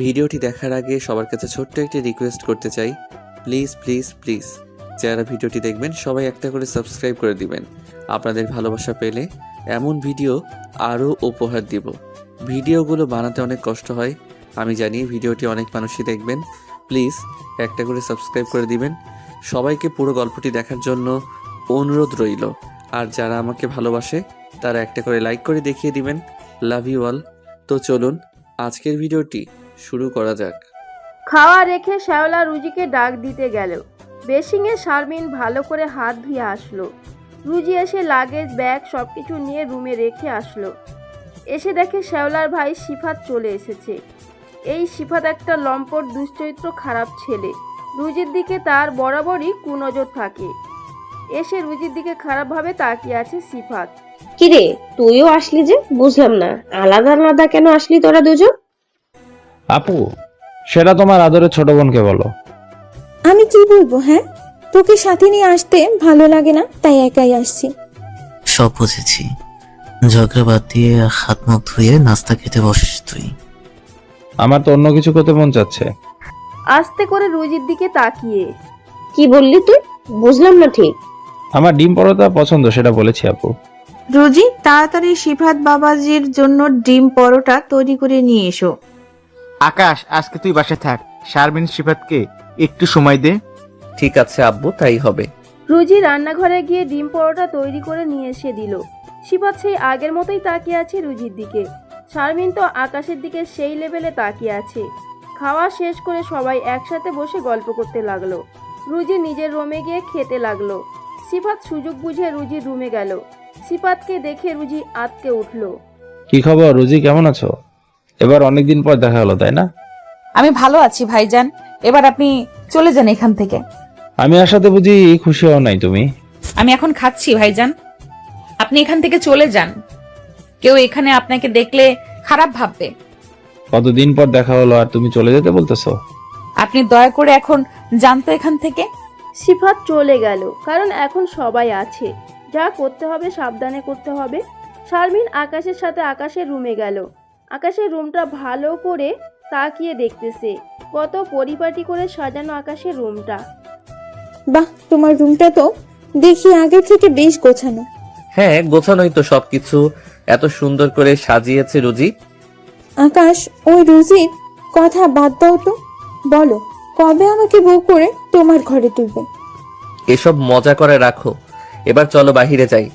ভিডিওটি দেখার আগে সবার কাছে ছোট্ট একটি রিকোয়েস্ট করতে চাই, প্লিজ প্লিজ প্লিজ যারা ভিডিওটি দেখবেন সবাই একটা করে সাবস্ক্রাইব করে দিবেন। আপনাদের ভালোবাসা পেলে এমন ভিডিও আরও উপহার দিব। ভিডিওগুলো বানাতে অনেক কষ্ট হয়, আমি জানি। ভিডিওটি অনেক মানুষই দেখবেন, প্লিজ একটা করে সাবস্ক্রাইব করে দিবেন। সবাইকে পুরো গল্পটি দেখার জন্য অনুরোধ রইল। আর যারা আমাকে ভালোবাসে তারা একটা করে লাইক করে দেখিয়ে দিবেন। Love you all. তো চলুন আজকের ভিডিওটি শুরু করা যাক। খাওয়া রেখে শ্যাওলা রুজিকে ডাক দিতে গেল। বেসিংয়ে শারমিন ভালো করে হাত ধুয়ে আসলো। রুজি এসে লাগেজ ব্যাগ সবকিছু নিয়ে রুমে রেখে আসলো। এসে দেখে শ্যাওলার ভাই সিফাত চলে এসেছে। এই সিফাত একটা লম্পট দুশ্চরিত্র খারাপ ছেলে। রুজির দিকে তার বরাবরই কুনজর থাকে। এসে রুজির দিকে খারাপভাবে তাকিয়ে আছে সিফাত। কিরে, তুইও আসলি যে? বুঝলাম না, আলাদা আলাদা কেন আসলি তোরা দুজন? আপু, সেটা তোমার আদরের ছোট বোনকে বলো। আমি কি বলবো? হ্যাঁ, তোকে সাথে নিয়ে আসতে ভালো লাগে না, তাই একাই আসছি। সব বুঝেছি, ঝগড়া বাদ দিয়ে হাত মুখ ধুয়ে নাস্তা খেতে বসিস তুই। আমার তো অন্য কিছু করতে মন চাচ্ছে। আস্তে করে রুজির দিকে তাকিয়ে। কি বললি তুই? বুঝলাম না ঠিক। আমার ডিম পরোটা পছন্দ, সেটা বলেছি আপু। রোজি, তাড়াতাড়ি সিফাত বাবাজির জন্য ডিম পরোটা তৈরি করে নিয়ে এসো। আকাশ, আজকে তুই বাসায় থাক, শারমিন সিফাতকে একটু সময় দে। ঠিক আছে আব্বু, তাই হবে। রুজি রান্নাঘরে গিয়ে ডিম পরোটা তৈরি করে নিয়ে এসে দিল। সিফাত সেই আগের মতোই তাকিয়ে আছে রুজির দিকে। শারমিন তো আকাশের দিকে সেই লেভেলে তাকিয়ে আছে। খাওয়া শেষ করে সবাই একসাথে বসে গল্প করতে লাগলো। রুজি নিজের রুমে গিয়ে খেতে লাগলো। সিফাত সুযোগ বুঝে রুজির রুমে গেল। সিফাতকে দেখে রুজি আঁতকে উঠল। কি খবর রুজি, কেমন আছো? এবার অনেকদিন পর দেখা হলো, তাই না? আমি ভালো আছি ভাইজান, এবার আপনি চলে যান এখান থেকে। আমি আসাতে বুঝি খুশি হও নাই তুমি? আমি এখন খাচ্ছি ভাইজান, আপনি এখান থেকে চলে যান। কেউ এখানে আপনাকে দেখলে খারাপ ভাববে। কতদিন পর দেখা হলো আর তুমি চলে যেতে বলতেছো? আপনি দয়া করে এখন যান তো এখান থেকে। সিফাত চলে গেল, কারণ এখন সবাই আছে। যা করতে হবে সাবধানে করতে হবে। শারমিন আকাশের সাথে আকাশের রুমে গেল। আকাশের রুমটা ভালো করে তাকিয়ে দেখতেছে। কত পরিপাটি করে সাজানো আকাশের রুমটা। বাহ, তোমার রুমটা তো দেখি আগের থেকে বেশ গোছানো। হ্যাঁ, গোছানোই তো সবকিছু। এত সুন্দর করে সাজিয়েছে রুজি। আকাশ, ওই রুজির কথা বাদ দাও তো। বলো, কবে আমাকে বউ করে তোমার ঘরে তুলবে? এসব মজা করে রাখো, এবার চলো বাহিরে যাই।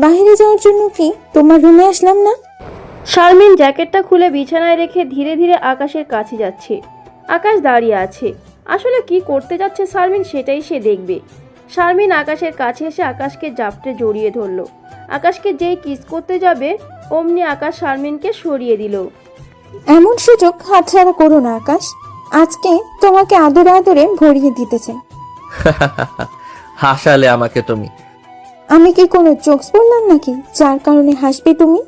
বাইরে যাওয়ার জন্য কি তোমার রুমে আসলাম না? শারমিন জ্যাকেটটা খুলে বিছানায় রেখে ধীরে ধীরে আকাশের কাছে যাচ্ছে। আকাশ দাঁড়িয়ে আছে। আসলে কি করতে যাচ্ছে শারমিন সেটাই সে দেখবে। শারমিন আকাশের কাছে এসে আকাশকে জাপটে জড়িয়ে ধরলো। আকাশকে যেই কিস করতে যাবে অমনি আকাশ শারমিনকে সরিয়ে দিল। এমন সুযোগ হাতছাড়া করো না আকাশ। আজকে তোমাকে আদরে আদরে ভরিয়ে দিতে চাই। হাসালে আমাকে তুমি। আমি কি কোনো জোকস বললাম নাকি যার কারণে হাসবে তুমি?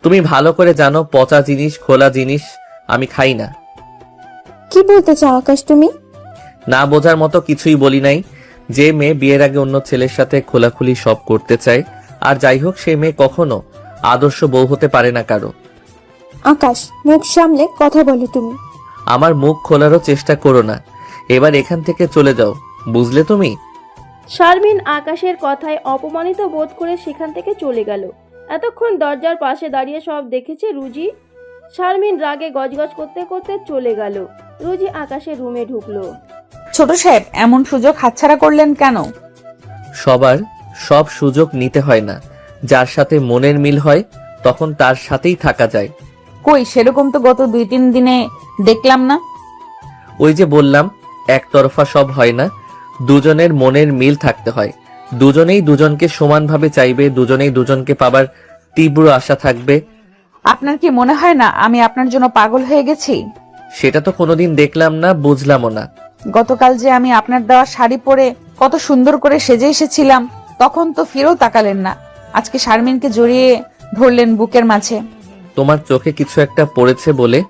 তুমি ভালো করে জানো পচা জিনিস খোলা জিনিস আমি খাই না। কি বলতে চাও আকাশ তুমি? না বোঝার মতো কিছুই বলি নাই। যে মেয়ে বিয়ের আগে অন্য ছেলের সাথে খোলাখুলি সব করতে চায়, আর যাই হোক সেই মেয়ে কখনো আদর্শ বউ হতে পারে না কারো। আকাশ, মুখ সামলে কথা বলো তুমি। আমার মুখ খোলারও চেষ্টা করো না। এবার এখান থেকে চলে যাও, বুঝলে তুমি? শারমিন আকাশের কথায় অপমানিত বোধ করে সেখান থেকে চলে গেল। এতক্ষণ দরজার পাশে দাঁড়িয়ে সব দেখেছে রুজি। শারমিন রাগে গজগজ করতে করতে চলে গেল। রুজি আকাশের রুমে ঢুকলো। ছোট সাহেব, এমন সুযোগ হাতছাড়া করলেন কেন? সবার সব সুযোগ নিতে হয় না। যার সাথে মনের মিল হয় তখন তার সাথেই থাকা যায়। কই, সেরকম তো গত 2-3 দিনে দেখলাম না। ওই যে বললাম, একতরফা সব হয় না। দুজনের মনের মিল থাকতে হয়। দুজনেই দুজনকে সমানভাবে চাইবে, দুজনেই দুজনকে পাবার তীব্র আশা থাকবে। আপনার কি মনে হয় না আমি আপনার জন্য পাগল হয়ে গেছি? সেটা তো কোনোদিন দেখলাম না, বুঝলামও না। গতকাল যে আমি আপনার দেওয়া শাড়ি পরে কত সুন্দর করে সেজে এসেছিলাম, তখন তো ফিরেও তাকালেন না। আজকে শারমিনকে জড়িয়ে ধরলেন বুকের মাঝে। তোমার চোখে কিছু একটা পড়েছে বলে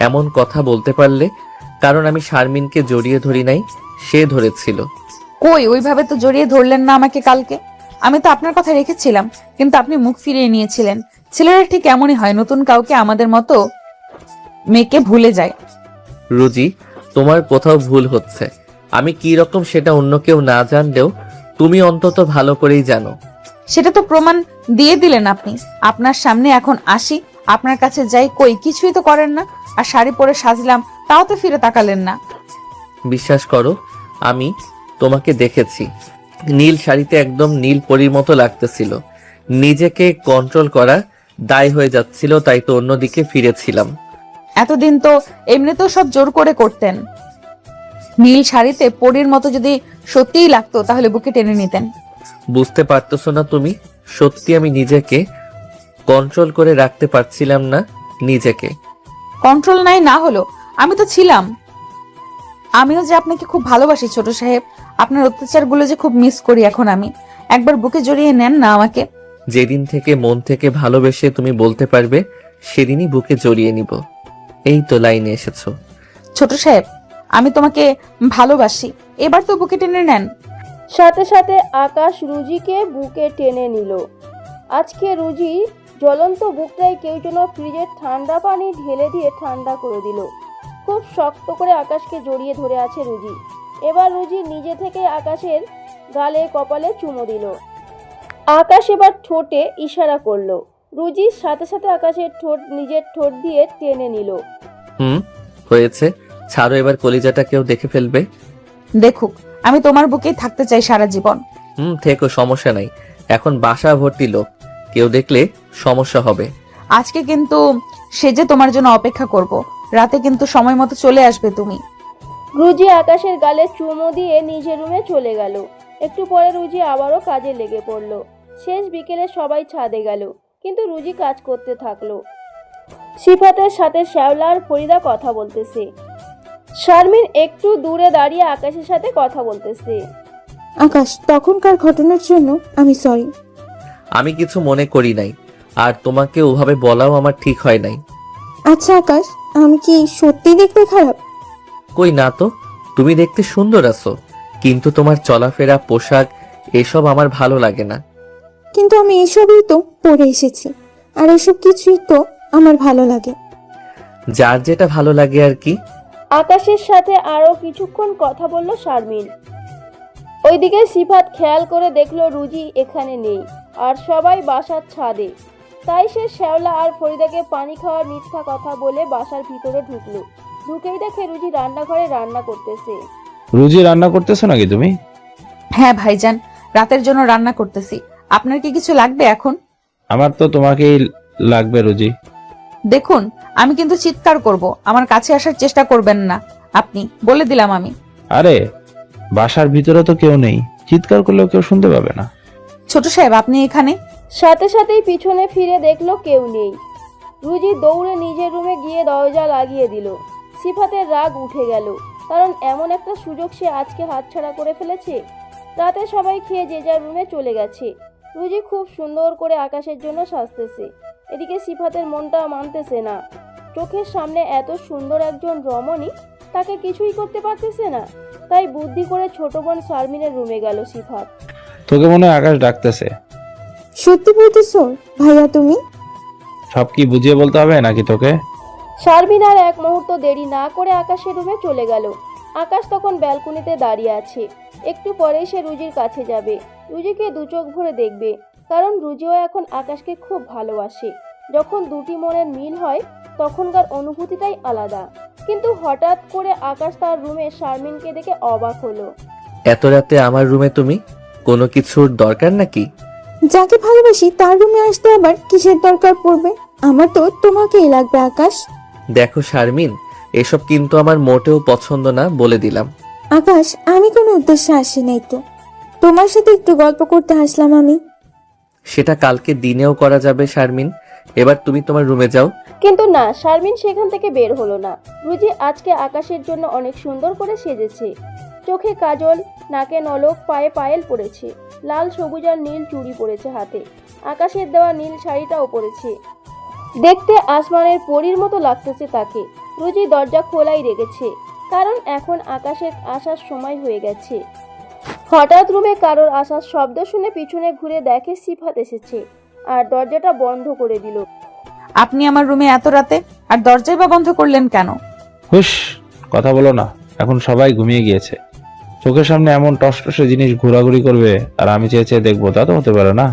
এমন কথা বলতে পারলে, কারণ আমি শারমিনকে জড়িয়ে ধরি নাই, সে ধরেছিল। কই, ওইভাবে তো জড়িয়ে ধরলেন না আমাকে কালকে। আমি তো আপনার কথা রেখেছিলাম, কিন্তু আপনি মুখ ফিরিয়ে নিয়েছিলেন। ছেলেরা ঠিক এমনই হয়, নতুন কাউকে আমাদের মতো মেয়েকে ভুলে যায়। রুজি, তোমার কোথাও ভুল হচ্ছে। আমি কি রকম সেটা অন্য কেউ না জানলেও তুমি অন্তত ভালো করেই জানো। সেটা তো প্রমাণ দিয়ে দিলেন আপনি। আপনার সামনে এখন আসি, আপনার কাছে যাই, কই কিছুই তো করেন না। আর শাড়ি পরে সাজলাম, তাও তো ফিরে তাকালেন না। বিশ্বাস করো, আমি তোমাকে দেখেছি। নীল শাড়িতে একদম নীল পরীর মতো লাগতেছিল। নিজেকে কন্ট্রোল করা দায় হয়ে যাচ্ছিল, তাই তো অন্যদিকে ফিরেছিলাম। এতদিন তো এমনিতেও সব জোর করে করতেন। নীল শাড়িতে পরীর মতো যদি সত্যিই লাগতো তাহলে বুকে টেনে নিতেন। বুঝতে পারতেছো না তুমি? সত্যি আমি নিজেকে কন্ট্রোল করে রাখতে পারছিলাম না নিজেকে। কন্ট্রোল নাই না হলো, আমি তো ছিলাম। আমিও যে আপনাকে খুব ভালোবাসি ছোট সাহেব, আপনার অত্যাচারগুলো যে খুব মিস করি এখন আমি। একবার বুকে জড়িয়ে নেন না আমাকে। যেদিন থেকে মন থেকে ভালোবেসে তুমি বলতে পারবে, সেদিনই বুকে জড়িয়ে নিব। এই তো লাইনে এসেছো। ছোট সাহেব, আমি তোমাকে ভালোবাসি, এবার তো বুকে টেনে নেন। সাথে সাথে আকাশ রুজিকে বুকে টেনে নিল। আজকে রুজি জ্বলন্ত বুকটায় কেউ যেন ফ্রিজের ঠান্ডা পানি ঢেলে দিয়ে ঠান্ডা করে দিল। খুব শক্ত করে আকাশকে জড়িয়ে ধরে আছে রুজি। এবার রুজি নিজে থেকে আকাশের গালে কপালে চুমো দিল। আকাশ এবার ঠোঁটে ইশারা করলো। রুজির সাথে সাথে আকাশের ঠোঁট নিজের ঠোঁট দিয়ে টেনে নিল। হয়েছে, ছাড়ো এবার, কলিজাটা কেউ দেখে ফেলবে। দেখুক, আমি তোমার বুকেই থাকতে চাই সারা জীবন। থেকো, সমস্যা নাই। এখন বাসা ভর্তি লোক, কেউ দেখলে সমস্যা হবে। আজকে কিন্তু সেজে তোমার জন্য অপেক্ষা করব। রাতে কিন্তু সময় মতো চলে আসবে তুমি। রুজি আকাশের গালে চুমো দিয়ে নিজের রুমে চলে গেল। একটু পরে রুজি আবারও কাজে লেগে পড়ল। শেষ বিকেলে সবাই ছাদে গেল, কিন্তু রুজি কাজ করতে থাকলো। সিফাতের সাথে শ্যাওলা আর ফরিদা কথা বলতেছে। শারমিন একটু দূরে দাঁড়িয়ে আকাশের সাথে কথা বলতেছে। আকাশ, তখনকার ঘটনার জন্য আমি সরি। আমি কিছু মনে করি নাই, আর তোমাকে ওভাবে বলাও আমার ঠিক হয় নাই। আচ্ছা আকাশ, আমি কি সত্যি দেখতে খারাপ? কই না তো, তুমি দেখতে সুন্দর আছো, কিন্তু তোমার চলাফেরা, পোশাক এসব আমার ভালো লাগে না। কিন্তু আমি এসবই তো পড়ে এসেছি, আর এসব কিছুই তো আমার ভালো লাগে। যার যেটা ভালো লাগে আর কি। আকাশের সাথে আরো কিছুক্ষণ কথা বলল শারমিন। ওইদিকে সিফাত খেয়াল করে দেখলো রুজি এখানে নেই, আর সবাই বাসার ছাদে। তাই সে শ্যাওলা আর ফরিদাকে পানি খাওয়ার মিথ্যা কথা বলে বাসার ভিতরে ঢুকলো। ঢুকেই দেখে রুজি রান্নাঘরে রান্না করতেছে। রুজি, রান্না করতেছো নাকি তুমি? হ্যাঁ ভাইজান, রাতের জন্য রান্না করতেছি। আপনার কি কিছু লাগবে এখন? আমার তো তোমাকেই লাগবে রুজি। দেখুন, আমি কিন্তু চিৎকার করব, আমার কাছে আসার চেষ্টা করবেন না আপনি, বলে দিলাম আমি। আরে, বাসার ভিতরে তো কেউ নেই, চিৎকার করলেও কেউ শুনতে পাবে না। ছোট সাহেব, আপনি এখানে? সাথে সাথেই পিছনে ফিরে দেখলো কেউ নেই। রুজি দৌড়ে নিজের রুমে গিয়ে দরজা লাগিয়ে দিল। সিফাতের রাগ উঠে গেল, কারণ এমন একটা সুযোগ সে আজকে হাতছাড়া করে ফেলেছে। রাতে সবাই খেয়ে যে যার রুমে চলে গেছে। রুজি খুব সুন্দর করে আকাশের জন্য সাজতেছে। এদিকে সিফাতের মনটা মানতেছে না। চোখের সামনে এত সুন্দর একজন রমণী, তাকে কিছুই করতে পারতেছে না। তাই বুদ্ধি করে ছোট বোন শারমিনের রুমে গেল সিফাত। তোকে মনে হয় আকাশ ডাকতেছে। সত্যি বলতেছো ভাইয়া তুমি? সব কি বুঝিয়ে বলতে হবে নাকি তোকে? শারমিন আর এক মুহূর্ত দেরি না করে আকাশের রুমে চলে গেল। আকাশ তখন ব্যালকনিতে দাঁড়িয়ে আছে। একটু পরেই সে রুজির কাছে যাবে। রুজিকে দু চোখ ভরে দেখবে, কারণ রুজিও এখন আকাশকে খুব ভালোবাসে। যখন দুটি মনের মিল হয় তখনকার অনুভূতিটাই আলাদা। কিন্তু হঠাৎ করে আকাশ তার রুমে শারমিনকে দেখে অবাক হলো। এত রাতে আমার রুমে তুমি? কোনো কিছুর দরকার নাকি? যাকে ভালোবাসি তার রুমে আসতে আবার কিসের দরকার পড়বে? আমার তো তোমাকেই লাগবে আকাশ। দেখো শারমিন, এসব কিন্তু আমার মোটেও পছন্দ না, বলে দিলাম। আকাশ, আমি কোনো উদ্দেশ্যে আসি নাই তো, তোমার সাথে একটু গল্প করতে আসলাম আমি। সেটা কালকে দিনেও করা যাবে শারমিন, এবার তুমি তোমার রুমে যাও। কিন্তু না, শারমিন সেখান থেকে বের হলো না। রুজি আজকে আকাশের জন্য অনেক সুন্দর করে সেজেছে। চোখে কাজল, নাকে নলক, পায়ে পায়েল পরেছে, লাল সবুজ আর নীল চুড়ি পরেছে হাতে। আকাশের দেওয়া নীল শাড়িটাও পরেছে। দেখতে আসমানের পরীর মতো লাগতেছে তাকে। রুজি দরজা খোলাই রেখেছে, কারণ এখন আকাশের আসার সময় হয়ে গেছে। হঠাৎ রুমে কারোর আসার শব্দ শুনে পিছনে ঘুরে দেখে সিফাত এসেছে, আর দরজাটা বন্ধ করে দিল। আপনি আমার রুমে এত রাতে, আর দরজাই বা বন্ধ করলেন কেন? হুশ, কথা বলো না, এখন সবাই ঘুমিয়ে গিয়েছে। চোখের সামনে এমন টসটসে জিনিস ঘোরাঘুরি করবে আর আমি চেয়ে চেয়ে দেখবো, তা তো হতে পারে না।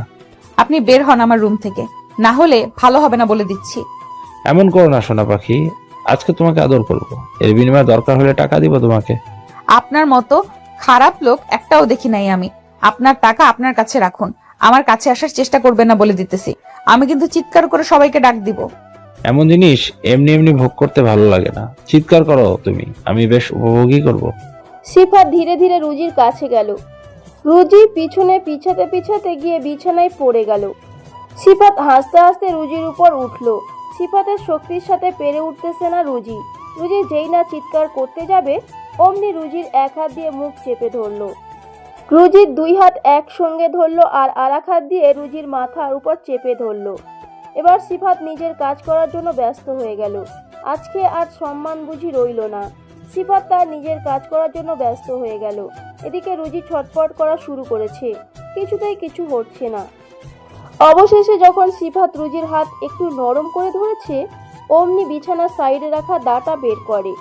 আপনি বের হন আমার রুম থেকে, না হলে ভালো হবে না বলে দিচ্ছি। এমন করো না সোনা পাখি, আজকে তোমাকে আদর করব, এর বিনিময়ে দরকার হলে টাকা দিব তোমাকে। আপনার মতো খারাপ লোক একটাও দেখি নাই আমি। আপনার টাকা আপনার কাছে রাখুন, আমার কাছে আসার চেষ্টা করবেন না বলে দিতেছি। আমি কিন্তু চিৎকার করে সবাইকে ডাক দিব। এমন জিনিস এমনি এমনি ভোগ করতে ভালো লাগে না, চিৎকার করো তুমি, আমি বেশ উপভোগই করব। সিফাত ধীরে ধীরে রুজির কাছে গেল। রুজি পিছনে পিছাতে পিছাতে গিয়ে বিছানায় পড়ে গেল। সিফাত হাসতে হাসতে রুজির উপর উঠল। সিফাতের শক্তির সাথে পেরে উঠতেছে না রুজি। রুজি যেই না চিৎকার করতে যাবে, অমনি রুজির এক হাত দিয়ে মুখ চেপে ধরল। রুজির দুই হাত একসঙ্গে ধরল আর আরেক হাত দিয়ে রুজির মাথার উপর চেপে ধরল। এবার সিফাত নিজের কাজ করার জন্য ব্যস্ত হয়ে গেল। আজকে আর সম্মান বুঝি রইল না। সিফাত তার নিজের কাজ করার জন্য ব্যস্ত হয়ে গেল। এদিকে রুজি ছটফট করা শুরু করেছে, কিছুতেই কিছু হচ্ছে না। অবশেষে যখন সিফাত রুজির হাত একটু নরম করে ধরেছে, অমনি বিছানার সাইডে রাখা দাটা বের করে।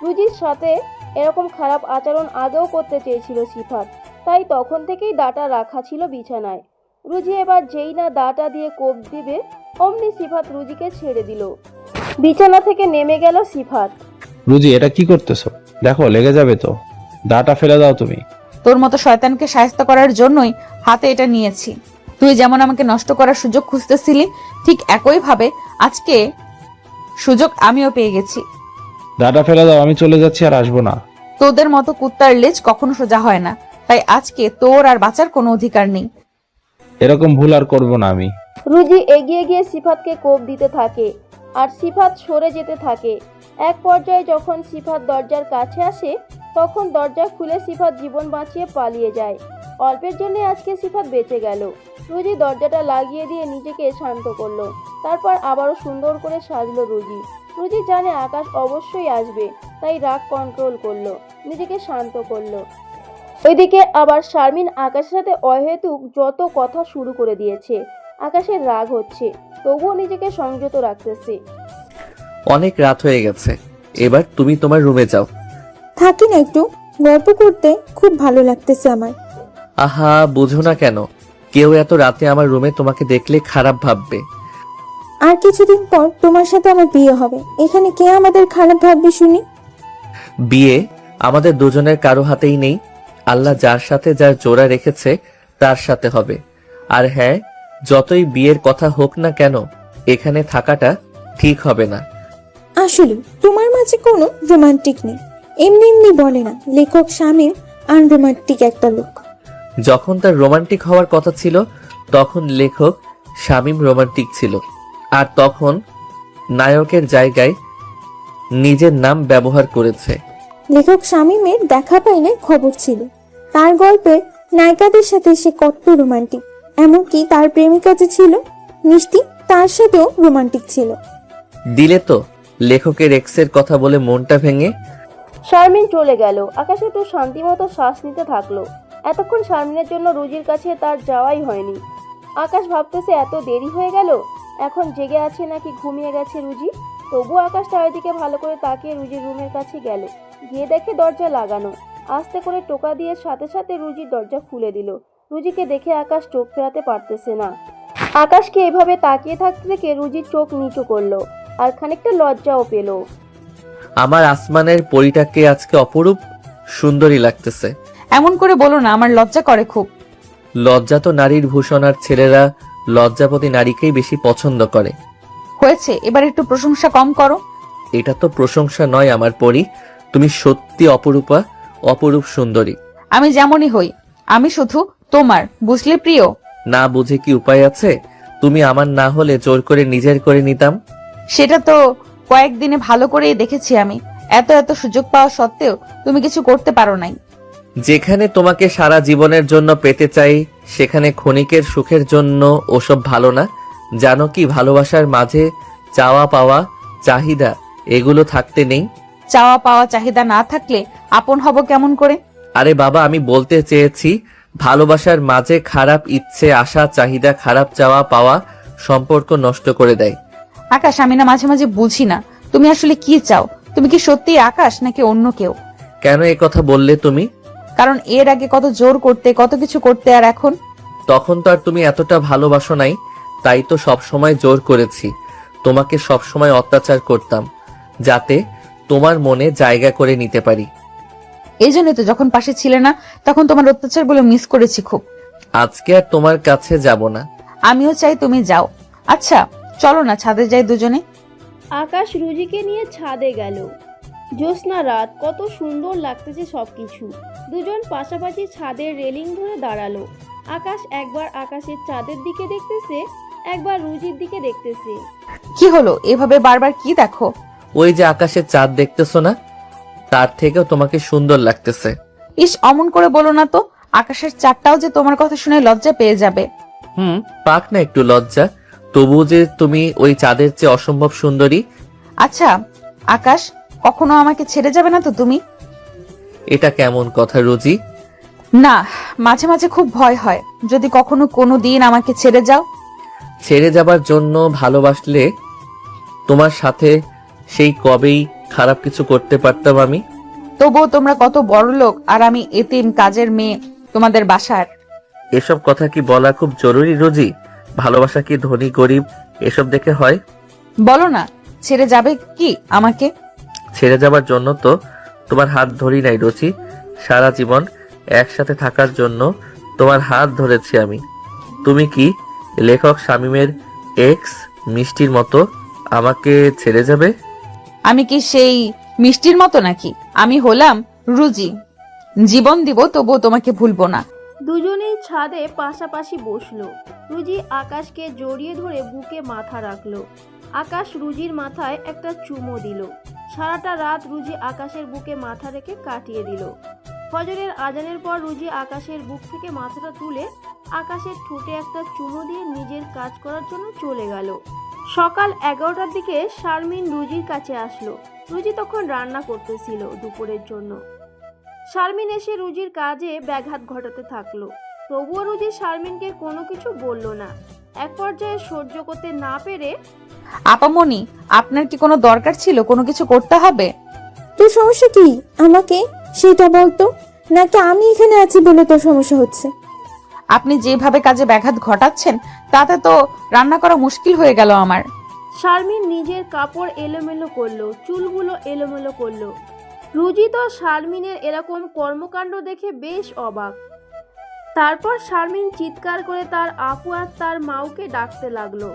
রুজির সাথে এরকম খারাপ আচরণ আগেও করতে চেয়েছিল সিফাত, তাই তখন থেকেই দাটা রাখা ছিল বিছানায়। রুজি এবার যেই না দাটা দিয়ে কোপ দিবে, অমনি সিফাত রুজিকে ছেড়ে দিল। বিছানা থেকে নেমে গেল সিফাত। রুজি, এটা কি করতেছো? দেখো লেগে যাবে তো, দাটা ফেলে দাও তুমি। তোর মতো শয়তানকে সাহায্য করার জন্যই হাতে এটা নিয়েছি। তুই যেমন আমাকে নষ্ট করার সুযোগ খুঁজতেছিলি, ঠিক একই ভাবে আজকে সুযোগ আমিও পেয়ে গেছি। দাটা ফেলে দাও, আমি চলে যাচ্ছি আর আসবো না। তোদের মতো কুত্তার লেজ কখনো সোজা হয় না, তাই আজকে তোর আর বাঁচার কোনো অধিকার নেই। এরকম ভুল আর করবো না আমি। রুজি এগিয়ে গিয়ে সিফাতকে কোপ দিতে থাকে আর সিফাত সরে যেতে থাকে। এক পর্যায়ে যখন সিফাত দরজার কাছে আসে, তখন দরজা খুলে সিফাত জীবন বাঁচিয়ে পালিয়ে যায়। অল্পের জন্য আজকে সিফাত বেঁচে গেল। রুজি দরজাটা লাগিয়ে দিয়ে নিজেকে শান্ত করলো। তারপর আবারও সুন্দর করে সাজলো রুজি। রুজি জানে আকাশ অবশ্যই আসবে, তাই রাগ কন্ট্রোল করলো, নিজেকে শান্ত করলো। ওইদিকে আবার শারমিন আকাশের সাথে অহেতুক যত কথা শুরু করে দিয়েছে। আকাশের রাগ হচ্ছে, তবুও নিজেকে সংযত রাখতেছে। অনেক রাত হয়ে গেছে, এবার তুমি তোমার রুমে যাও। থাকি না একটু, গল্প করতে খুব ভালো লাগতেছে আমার। আহা, বুঝো না কেন? কেউ এত রাতে আমার রুমে তোমাকে দেখলে খারাপ ভাববে। আর কিছুদিন পর তোমার সাথে আমার বিয়ে হবে, এখানে কে আমাদের খারাপ ভাববে শুনি? বিয়ে আমাদের দুজনের কারো হাতেই নেই। আল্লাহ যার সাথে যার জোড়া রেখেছে তার সাথে হবে। আর হ্যাঁ, যতই বিয়ের কথা হোক না কেন, এখানে থাকাটা ঠিক হবে না। আসলে তোমার মাঝে কোনো রোমান্টিক নেই, এমনি এমনি বলে না লেখক শামীম আনরোমান্টিক একটা লোক। যখন তার রোমান্টিক হওয়ার কথা ছিল, তখন লেখক শামীম রোমান্টিক ছিল, আর তখন নায়কের জায়গায় নিজের নাম ব্যবহার করেছে। লেখক শামীমের দেখা পাইলে খবর ছিল, তার গল্পের নায়িকাদের সাথে সে কত রোমান্টিক, এমনকি তার প্রেমিকা যে ছিল মিষ্টি, তার সাথেও রোমান্টিক ছিল। দিলে তো লেখকের এক্সের কথা বলে মনটা ভেঙে। শারমিন চলে গেল। আকাশ একটু শান্তিমতো শ্বাস নিতে থাকলো। এতক্ষণ শারমিনের জন্য রুজির কাছে তার যাওয়াই হয়নি। আকাশ ভাবতেছে এত দেরি হয়ে গেল, এখন জেগে আছে নাকি ঘুমিয়ে গেছে রুজি। তবুও আকাশ তার দিকে ভালো করে তাকিয়ে রুজির রুমের কাছে গেল। গিয়ে দেখে দরজা লাগানো। আস্তে করে টোকা দিয়ে সাথে সাথে রুজির দরজা খুলে দিল। রুজিকে দেখে আকাশ চোখ ফেরাতে পারতেছে না। আকাশকে এভাবে তাকিয়ে থাকতে দেখে রুজির চোখ নিচু করলো আর খানিকটা লজ্জাও পেল। আমার আসমানের পরিটাকে আজকে অপরূপ সুন্দরী লাগতেছে। এমন করে বলো না, আমার লজ্জা করে খুব। লজ্জা তো নারীর ভূষণ, আর ছেলেরা লজ্জাপতি নারীকেই বেশি পছন্দ করে। হয়েছে, এবার একটু প্রশংসা কম করো। এটা তো প্রশংসা নয় আমার পরি, তুমি সত্যি অপরূপা, অপরূপ সুন্দরী। আমি যেমনই হই, আমি শুধু তোমার, বুঝলে প্রিয়? না বুঝে কি উপায় আছে? তুমি আমার না হলে জোর করে নিজের করে নিতাম। সেটা তো কয়েকদিনে ভালো করেই দেখেছি আমি। এত এত সুযোগ পাওয়া সত্ত্বেও তুমি কিছু করতে পারো নাই। যেখানে তোমাকে সারা জীবনের জন্য পেতে চাই, সেখানে ক্ষণিকের সুখের জন্য ওসব ভালো না। জানো কি, ভালোবাসার মাঝে চাওয়া পাওয়া, চাহিদা, এগুলো থাকতে নেই। চাওয়া পাওয়া চাহিদা না থাকলে আপন হব কেমন করে? আরে বাবা, আমি বলতে চেয়েছি ভালোবাসার মাঝে খারাপ ইচ্ছে, আশা, চাহিদা, খারাপ চাওয়া পাওয়া সম্পর্ক নষ্ট করে দেয়। আকাশ, আমি না মাঝে মাঝে বুঝি না তুমি আসলে কি চাও। তুমি কি সত্যি আকাশ নাকি অন্য কেউ? কেন এই কথা বললে তুমি? কারণ এর আগে কত জোর করতে, কত কিছু করতে, আর এখন তখন তো আর তুমি এতটা ভালোবাসো নাই, তাই তো সব সময় জোর করেছি। তোমাকে সব সময় অত্যাচার করতাম, যাতে তোমার মনে জায়গা করে নিতে পারি। এই জন্য তো যখন পাশে ছিলে না তখন তোমার অত্যাচারগুলো মিস করেছি খুব। আজকে আর তোমার কাছে যাব না। আমিও চাই তুমি যাও। আচ্ছা চলো না ছাদে যাই দুজনে। আকাশ রুজিকে নিয়ে ছাদে গেল। জ্যোৎস্না রাত, কত সুন্দর লাগতেছে সবকিছু। দুজন পাশাপাশি ছাদের রেলিং ধরে দাঁড়ালো। আকাশ একবার আকাশের চাঁদের দিকে দেখতেছে, একবার রুজির দিকে দেখতেছে। কি হলো এভাবে বারবার কি দেখো? ওই যে আকাশে চাঁদ দেখতেছো না, তার থেকেও তোমাকে সুন্দর লাগতেছে। ইস, অমন করে বলো না তো। আকাশের চারটাও যে তোমার কথা শুনে লজ্জা পেয়ে যাবে। পাক না একটু লজ্জা, তবু যে তুমি ওই চাঁদের চেয়ে অসম্ভব সুন্দরী। আচ্ছা আকাশ, কখনো আমাকে ছেড়ে যাবে না তো তুমি? এটা কেমন কথা রুজি? না, মাঝে মাঝে খুব ভয় হয় যদি কখনো কোনো দিন আমাকে ছেড়ে যাও। ছেড়ে যাবার জন্য ভালোবাসলে তোমার সাথে সেই কবেই খারাপ কিছু করতে পারতাম আমি। তবুও তোমরা কত বড় লোক আর আমি এতিম কাজের মেয়ে তোমাদের বাসার। এসব কথা কি বলা খুব জরুরি রুজি? ভালোবাসা কি ধনী গরিব এসব দেখে হয়? বলো না, ছেড়ে যাবে কি আমাকে? ছেড়ে যাবার জন্য তো তোমার হাত ধরি নাই রুচি, সারা জীবন একসাথে থাকার জন্য তোমার হাত ধরেছি আমি। তুমি কি লেখক শামীমের এক্স মিষ্টির মতো আমাকে ছেড়ে যাবে? আমি কি সেই মিষ্টির মতো নাকি? আমি হলাম রুজি, জীবন দিব তবুও তোমাকে ভুলবো না। দুজনেই ছাদে পাশাপাশি বসলো। রুজি আকাশকে জড়িয়ে ধরে বুকে মাথা রাখলো। আকাশ রুজির মাথায় একটা চুমো দিল। সারাটা রাত রুজি আকাশের বুকে মাথা রেখে কাটিয়ে দিল। ফজরের আজানের পর রুজি আকাশের বুক থেকে মাথাটা তুলে আকাশের ঠোঁটে একটা চুমো দিয়ে নিজের কাজ করার জন্য চলে গেল। সকাল 11টার দিকে শারমিন রুজির কাছে আসলো। রুজি তখন রান্না করতেছিল দুপুরের জন্য। শারমিন এসে রুজির কাজে ব্যাঘাত ঘটাতে থাকলো। তবুও রুজি শারমিনকে কোনো কিছু বলল না। এক পর্যায়ে সহ্য করতে না পেরে, আপামনি, আপনার কি কোনো দরকার ছিল কোনো কিছু করতে হবে? তোর সমস্যা কি আমাকে সেটা বলতো, নাকি আমি এখানে আছি বলে তোর সমস্যা হচ্ছে? আপনি যেভাবে কাজে ব্যাঘাত ঘটাচ্ছেন তাতে তো রান্না করা মুশকিল হয়ে গেল আমার। শারমিন নিজের কাপড় এলোমেলো করলো, চুলগুলো এলোমেলো করলো। রুজি তো শারমিনের এরকম কর্মকাণ্ড দেখে বেশ অবাক। তারপর শারমিন চিৎকার করে তার আপু আর তার মাওকে ডাকতে লাগলো।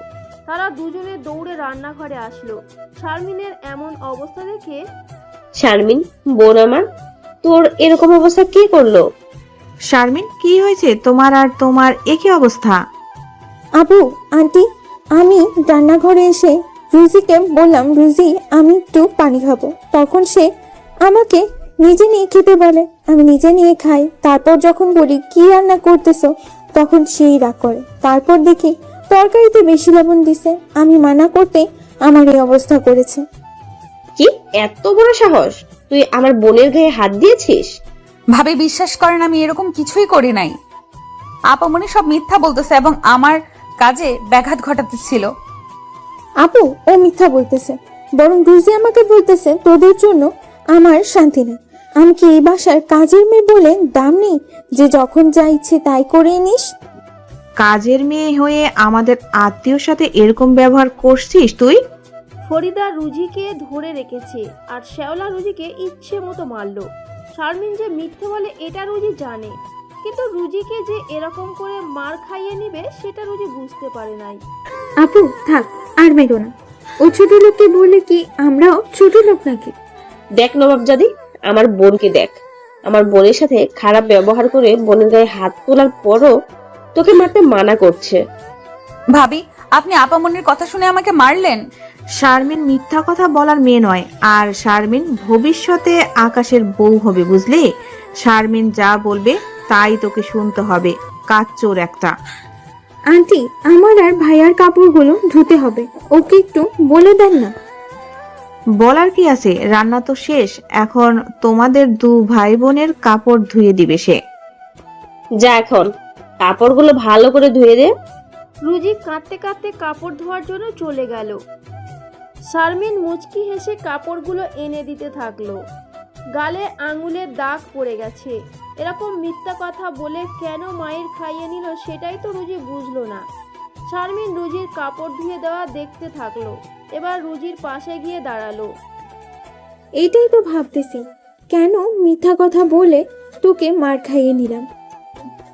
তারা দুজনে দৌড়ে রান্নাঘরে আসলো। শারমিনের এমন অবস্থা দেখে, শারমিন, বোন আমার, তোর এরকম অবস্থা কে করলো? শারমিন, কি হয়েছে তোমার আর তোমার একই অবস্থা? আপু, আন্টি, আমি রান্নাঘরে এসে রুজিকে বললাম, রুজি আমি একটু পানি খাবো। তখন সে আমাকে নিজে নিয়ে খেতে বলে। আমি নিজে নিয়ে খাই। তারপর যখন বলি কি রান্না করতেছো, তখন সেই রাগ করে। তারপর দেখি তরকারিতে বেশি লবণ দিছে। আমি মানা করতে আমার এই অবস্থা করেছে। কি এত বড় সাহস? তুই আমার বোনের গায়ে হাত দিয়েছিস? ভাবে বিশ্বাস করেন আমি এরকম কিছুই করি নাই। আপামনি সব মিথ্যা বলতেছে এবং আমার কাজে ব্যাঘাত ঘটাতেছিল। আপু, ও মিথ্যা বলতেছে। বরং রুজি আমাকে বলতেছে তোদের জন্য আমার শান্তি নেই। আমি কি এই বাসার কাজের মেয়ে বলে দাম নেই যে যখন যা ইচ্ছে তাই করে নিস? কাজের মেয়ে হয়ে আমাদের আত্মীয়র সাথে এরকম ব্যবহার করছিস তুই? ফরিদা রুজিকে ধরে রেখেছে আর শ্যাওলা রুজিকে ইচ্ছে মতো মারলো। শারমিন যে মিথ্যে বলে এটা রুজি জানে, কিন্তু রুজিকে যে এরকম করে মার খাইয়ে নিবে সেটা রুজি বুঝতে পারে নাই। আপু থাক, আর মেরো না। ও ছোট লোককে বলে কি আমরাও ছোট লোক নাকি? দেখ নবাবজাদি, আমার বোনকে দেখ। আমার বোনের সাথে খারাপ ব্যবহার করে বোনের গায়ে হাত তোলার পরও তোকে মারতে মানা করছে। ভাবি, আপনি আপামনির কথা শুনে আমাকে মারলেন? শারমিন মিথ্যা কথা বলার মেয়ে নয়, আর শারমিন ভবিষ্যতে আকাশের বউ হবে, বুঝলি? শারমিন যা বলবে তাই তোকে শুনতে হবে, কাচ্চোর একটা। আন্টি, আমার আর ভাইয়ার কাপড়গুলো ধুতে হবে, ওকে একটু বলে দেন না। বলার কি আছে, রান্না তো শেষ। এখন তোমাদের দু ভাই বোনের কাপড় ধুয়ে দিবে সে। যা এখন কাপড়গুলো ভালো করে ধুয়ে দে। রুজি কাঁদতে কাঁদতে কাপড় ধোয়ার জন্য চলে গেল। শারমিন মুচকি হেসে কাপড়গুলো এনে দিতে থাকলো। গালে আঙুলের দাগ পড়ে গেছে। এরকম মিথ্যা কথা বলে কেন মায়ের খাইয়ে নিল সেটাই তো রুজি বুঝলো না। শারমিন রুজির কাপড় ধুয়ে দেওয়া দেখতে থাকলো। এবার রুজির পাশে গিয়ে দাঁড়ালো। এইটাই তো ভাবতেছি, কেন মিথ্যা কথা বলে তোকে মার খাইয়ে নিলাম।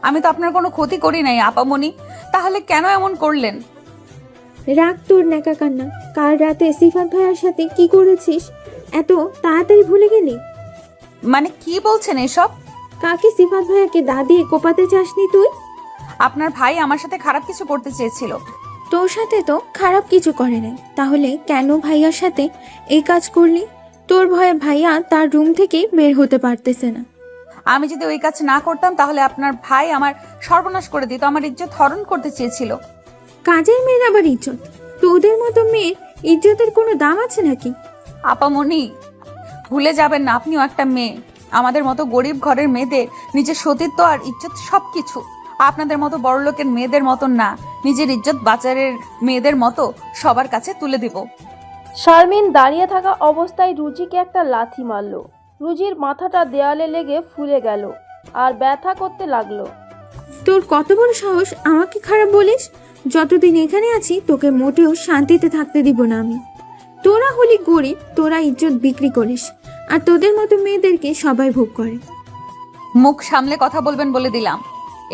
আমি তো আপনার কোনো ক্ষতি করি নাই আপামনি, তাহলে কেন এমন করলেন? রাগ তোর ন্যাকা কান্না। কাল রাতে সিফাত ভাইয়ার সাথে কি করেছিস এত তাড়াতাড়ি ভুলে গেলি? মানে কি বলছেন এসব? কাকে সিফাত ভাইয়াকে দা দিয়ে কোপাতে চাসনি তুই? আপনার ভাই আমার সাথে খারাপ কিছু করতে চেয়েছিল। তোর সাথে তো খারাপ কিছু করে নাই, তাহলে কেন ভাইয়ার সাথে এই কাজ করলি? তোর ভয়ে ভাইয়া তার রুম থেকে বের হতে পারতেছে না। আমি যদি ওই কাজ না করতাম তাহলে আপনার ভাই আমার সর্বনাশ করে দিত, আমার ইজ্জত হরণ করতে চেয়েছিল। কাজের মেয়ের আবার ইজ্জত? তোদের মতো মেয়ের ইজ্জতের কোনো দাম আছে নাকি? আপামনি, ভুলে যাবেন না আপনিও একটা মেয়ে। আমাদের মতো গরিব ঘরের মেয়েদের নিজের সতীত্ব আর ইজ্জত সবকিছু। আপনাদের মতো বড়লোকের মেয়েদের মতো না, নিজের ইজ্জত বাজারের মেয়েদের মতো সবার কাছে তুলে দিব। শারমিন দাঁড়িয়ে থাকা অবস্থায় রুজিকে একটা লাথি মারল। রুজির মাথাটা দেয়ালে লেগে ফুলে গেল আর ব্যথা করতে লাগলো। তোর কত বড় সাহস আমাকে খারাপ বলিস? যতদিন এখানে আছি তোকে মোটেও শান্তিতে থাকতে দিব না আমি। তোরা হলি গরিব, তোরা ইজ্জত বিক্রি করিস, আর তোদের মতো মেয়েদেরকে সবাই ভোগ করে। মুখ সামলে কথা বলবেন বলে দিলাম।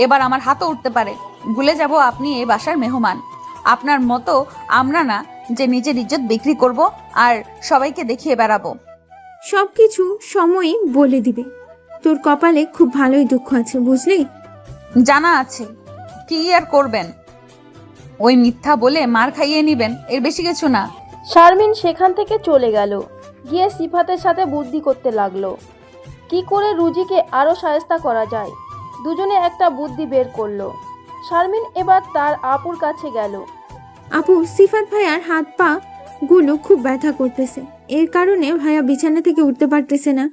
এবার আমার হাতও উঠতে পারে। ভুলে যাব আপনি এই বাসার মেহমান। আপনার মতো আমরা না যে নিজের ইজ্জত বিক্রি করব আর সবাইকে দেখিয়ে বেড়াবো। সবকিছু সময়ই বলে দিবে। তোর কপালে খুব ভালোই দুঃখ আছে, বুঝলি? জানা আছে, কি আর করবেন? ওই মিথ্যা বলে মার খাইয়ে নিবেন, এর বেশি কিছু না। শারমিন সেখান থেকে চলে গেল। গিয়ে সিফাতের সাথে বুদ্ধি করতে লাগলো কি করে রুজিকে আরো শায়েস্তা করা যায়। দুজনে একটা বুদ্ধি বের করলো। শারমিন এবার তার আপুর কাছে গেল। আপু, সিফাত ভাইয়ার হাত পা গুলো খুব ব্যথা করতেছে, এর কারণে ভাইয়া বিছানা থেকে উঠতে পারতেছে না।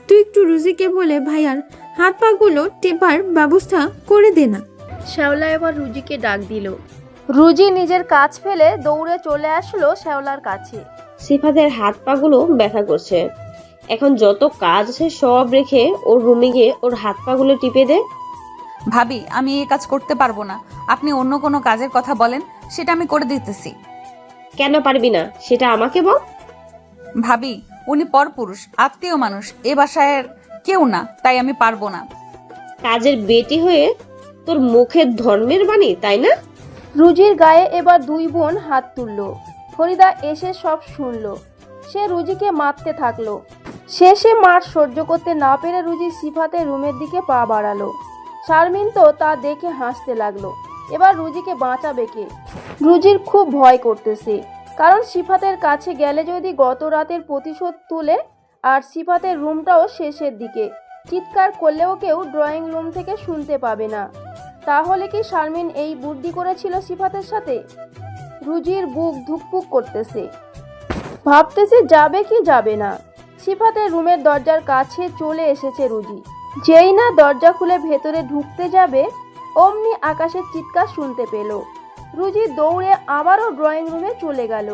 তুই একটু রুজিকে বলে ভাইয়ার হাত পা গুলো টেপার ব্যবস্থা করে দে না। শ্যাওলা এবার রুজিকে ডাক দিল। রুজি নিজের কাজ ফেলে দৌড়ে চলে আসলো শ্যাওলার কাছে। সিফাতের হাত পাগুলো ব্যথা করছে। এখন যত কাজ আছে সব রেখে ওর রুমে গিয়ে ওর হাত পাগুলো টিপে দে। ভাবি, আমি এই কাজ করতে পারবো না। আপনি অন্য কোনো কাজের কথা বলেন, সেটা আমি করে দিতেছি। কেন পারবি না সেটা আমাকে বল। ভাবি, উনি পরপুরুষ, আত্মীয় মানুষ, এ বাসায় কেউ না, তাই আমি পারবো না। কাজের বেটি হয়ে তোর মুখের ধর্মের বাণী, তাই না? রুজির গায়ে এবার দুই বোন হাত তুলল। ফরিদা এসে সব শুনলো। সে রুজিকে মারতে থাকলো। শেষে মার সহ্য করতে না পেরে রুজি সিফাতের রুমের দিকে পা বাড়ালো। শারমিন তো তা দেখে হাসতে লাগলো। এবার রুজিকে বাঁচাবে কে? রুজির খুব ভয় করতেছে, কারণ সিফাতের কাছে গেলে যদি গত রাতের প্রতিশোধ তুলে। আর সিফাতের রুমটাও শেষের দিকে, চিৎকার করলেও কেউ ড্রয়িং রুম থেকে শুনতে পাবে না। তাহলে কি শারমিন এই বুদ্ধি করেছিল সিফাতের সাথে? রুজির বুক ধুকপুক করতেছে, ভাবতেছে যাবে কি যাবে না। সিফাতের রুমের দরজার কাছে চলে এসেছে রুজি। যেই না দরজা খুলে ভেতরে ঢুকতে যাবে, অমনি আকাশের চিৎকার শুনতে পেল। রুজি দৌড়ে আবারও ড্রয়িং রুমে চলে গেল।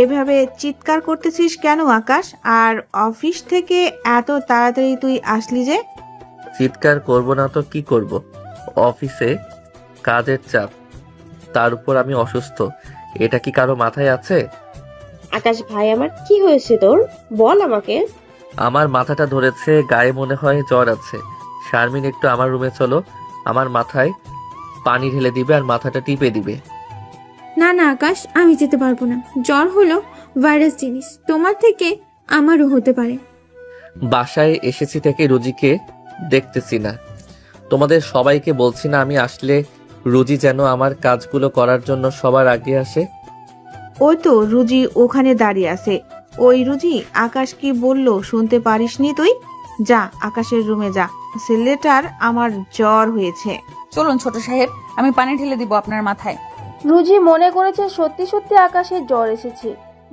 এভাবে চিৎকার করতেছিস কেন আকাশ? আর অফিস থেকে এত তাড়াতাড়ি তুই আসলি যে? চিৎকার করব না তো কি করব? অফিসে কাজের চাপ, তার উপর আমি অসুস্থ। এটা কি কারো মাথায় আছে? আকাশ ভাই, আমার কি হয়েছে তোর? বল আমাকে। আমার মাথাটা ধরেছে, গায়ে মনে হয় জ্বর আছে। শারমিন, একটু আমার রুমে চলো, আমার মাথায় পানি ঢেলে দিবে আর মাথাটা টিপে দিবে। না না আকাশ, আমি যেতে পারবো না। জ্বর হলো ভাইরাস জিনিস, তোমার থেকে আমারও হতে পারে। বাসায় এসেছি থেকে রুজিকে দেখতেছি না। তোমাদের সবাইকে বলছি না আমি আসলে রুজি যেন আমার কাজগুলো করার জন্য সবার আগে আসে। ওই তো রুজি ওখানে দাঁড়িয়ে আছে। ওই রুজি, আকাশ কি বললো শুনতে পারিসনি তুই? যা আকাশের রুমে যা, ছেলেটার আমার জ্বর হয়েছে। চলুন ছোট সাহেব, আমি পানি ঢেলে দিব আপনার মাথায়। রুজি মনে করেছে সত্যি সত্যি আকাশের জ্বর এসেছে,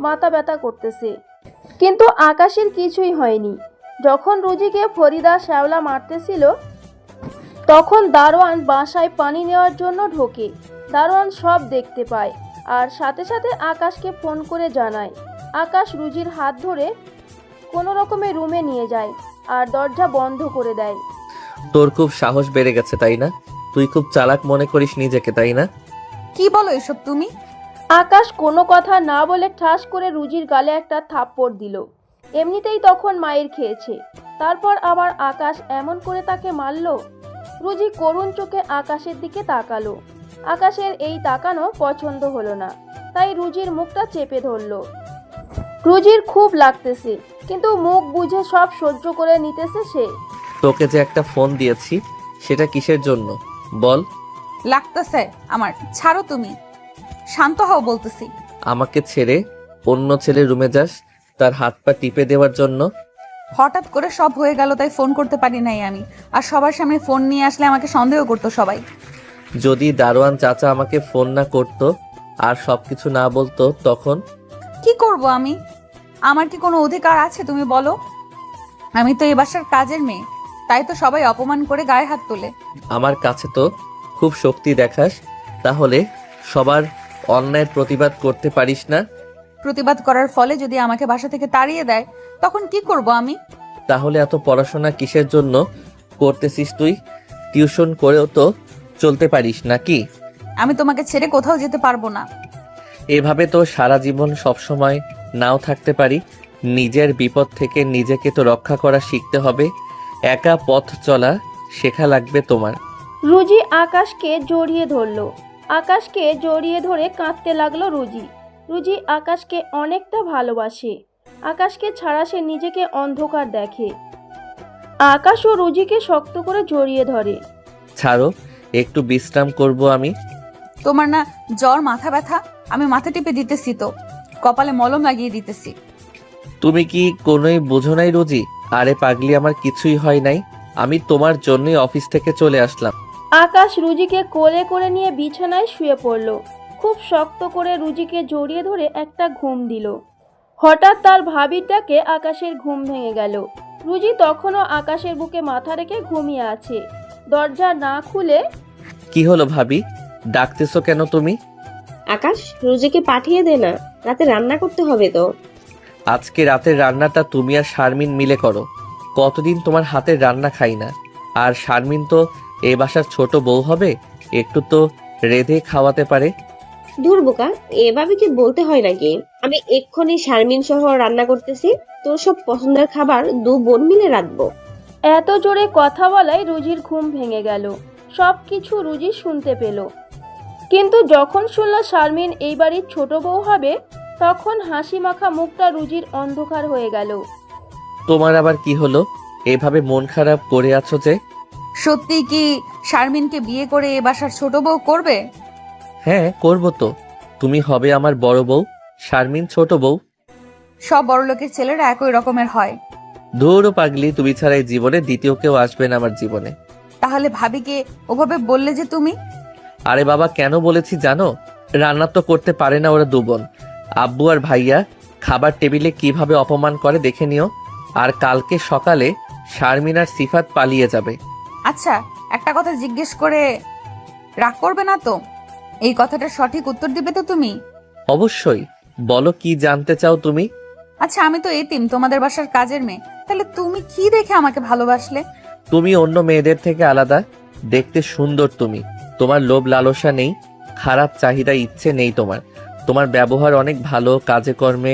মাথা ব্যথা করতেছে। কিন্তু আকাশের কিছুই হয়নি। যখন রুজিকে ফরিদা শ্যাওলা মারতেছিল, তখন দারোয়ান বাসায় পানি নেওয়ার জন্য ঢোকে। দারোয়ান সব দেখতে পায় আর সাথে সাথে আকাশকে ফোন করে জানায়। আকাশ রুজির হাত ধরে কোনো রকমে রুমে নিয়ে যায় আর দরজা বন্ধ করে দেয়। তোর খুব সাহস বেড়ে গেছে তাই না? তুই খুব চালাক মনে করিস নিজেকে তাই না? কি বলো এসব তুমি? আকাশ কোনো কথা না বলে ঠাস করে রুজির গালে একটা থাপ্পড় দিল। এমনিতেই তখন মায়ের খেয়েছে, তারপর আবার আকাশ এমন করে তাকে মারল। রুজি করুণ চোখে আকাশের দিকে তাকালো। আকাশের এই তাকানো পছন্দ হলো না, তাই রুজির মুখটা চেপে ধরলো। রুজির খুব লাগতেছে, কিন্তু মুখ বুঝে সব সহ্য করে নিতেছে সে। তোকে যে একটা ফোন দিয়েছি সেটা কিসের জন্য বল? লাগতেছে আমার, ছাড়ো তুমি, শান্ত হও বলতেছি। আমাকে ছেড়ে অন্য ছেলে রুমে যাস তার হাত পা টিপে দেওয়ার জন্য? হঠাৎ করে সব হয়ে গেল তাই ফোন করতে পারি নাই আমি, আর সবার সামনে ফোন নিয়ে আসলে আমাকে সন্দেহ করতো সবাই। যদি দারোয়ান চাচা আমাকে ফোন না করতো আর সবকিছু না বলতো তখন? কি করব আমি? আমার কি কোনো অধিকার আছে তুমি বলো? আমি তো এ বাসার কাজের মেয়ে, তাই তো সবাই অপমান করে গায়ে হাত তোলে। আমার কাছে তো খুব শক্তি দেখাস, তাহলে সবার অন্যায়ের প্রতিবাদ করতে পারিস না? প্রতিবাদ করার ফলে যদি আমাকে বাসা থেকে তাড়িয়ে দেয় তখন কি করব আমি? তাহলে এত পড়াশোনা কিসের জন্য করতেছিস তুই? টিউশন করেও তো চলতে পারিস নাকি? আমি তোমাকে ছেড়ে কোথাও যেতে পারবো না। এভাবে তো সারা জীবন সবসময় নাও থাকতে পারি। নিজের বিপদ থেকে নিজেকে তো রক্ষা করা শিখতে হবে। একা পথ চলা শেখা লাগবে তোমার। রুজি আকাশকে জড়িয়ে ধরল। আকাশকে জড়িয়ে ধরে কাঁদতে লাগলো রুজি। রুজি আকাশকে অনেকটা ভালোবাসে। আকাশকে ছাড়া সে নিজেকে অন্ধকার দেখে। আকাশও রুজিকে শক্ত করে জড়িয়ে ধরে। ছাড়ো, একটু বিশ্রাম করব আমি। তোমার না জ্বর, মাথা ব্যথা? আমি মাথা টিপে দিতেছি, তো কপালে মলম লাগিয়ে দিতেছি। তুমি কি কোনোই বোঝো নাই রোজি? আরে পাগলি, আমার কিছুই হয় নাই। আমি তোমার জন্যই অফিস থেকে চলে আসলাম। আকাশ রুজিকে কোলে করে নিয়ে বিছানায় শুয়ে পড়ল। খুব শক্ত করে রুজিকে জড়িয়ে ধরে একটা ঘুম দিল। হঠাৎ তার ভাবির ডাকে আকাশের ঘুম ভেঙে গেল। রুজি তখনও আকাশের বুকে মাথা রেখে ঘুমিয়ে আছে। দরজা না খুলে, কি হলো ভাবি, ডাকতেছো কেন তুমি? আকাশ, রুজিকে পাঠিয়ে দে না, রাতে রান্না করতে হবে তো। আজকে রাতের রান্নাটা তুমি আর শারমিন মিলে করো। কতদিন তোমার হাতের রান্না খাই না। আর শারমিন তো এ বাসার ছোট বউ হবে, একটু তো রেঁধে খাওয়াতে পারে। দূর বোকা, এভাবে কি বলতে হয় নাকি? আমি এক্ষুনি শারমিন সহ রান্না করতেছি, তোর সব পছন্দের খাবার দু বোন মিলে রাখবো। এত জোরে কথা বলায় রুজির ঘুম ভেঙে গেল। সব কিছু রুজি শুনতে পেল। কিন্তু যখন শুনল শারমিন এই বাড়ির ছোট বউ হবে, তখন হাসি মাখা মুখটা রুজির অন্ধকার হয়ে গেল। তোমার আবার কি হলো? এভাবে মন খারাপ করে আছো যে? সত্যি কি শারমিনকে বিয়ে করে এ বাসার ছোট বউ করবে? হ্যাঁ, করবো তো। তুমি হবে আমার বড় বউ, শারমিন ছোট বউ। সব বড়লোকের ছেলেরা একই রকমের হয়। ধুরো পাগলি, তুমি ছাড়া এই জীবনে দ্বিতীয় কেউ আসবে না আমার জীবনে। তাহলে ভাবিকে ওভাবে বললে যে তুমি? আরে বাবা, কেন বলেছি জানো? রান্না তো করতে পারে না ওরা দু বোন। আব্বু আর ভাইয়া খাবার টেবিলে কিভাবে অপমান করে দেখে নিও। আর কালকে সকালে শারমিন আর সিফাত পালিয়ে যাবে। আচ্ছা, একটা কথা জিজ্ঞেস করে রাগ করবে না তো? এই কথাটা সঠিক উত্তর দিবে তো তুমি? অবশ্যই, বলো কি জানতে চাও তুমি? আচ্ছা, আমি তো এতিম, তোমাদের বাসার কাজের মেয়ে, তাহলে তুমি কি দেখে আমাকে ভালোবাসলে? তুমি অন্য মেয়েদের থেকে আলাদা, দেখতে সুন্দর তুমি। তোমার লোভ লালসা নেই, খারাপ চাহিদা ইচ্ছে নেই তোমার। তোমার ব্যবহার অনেক ভালো, কাজে কর্মে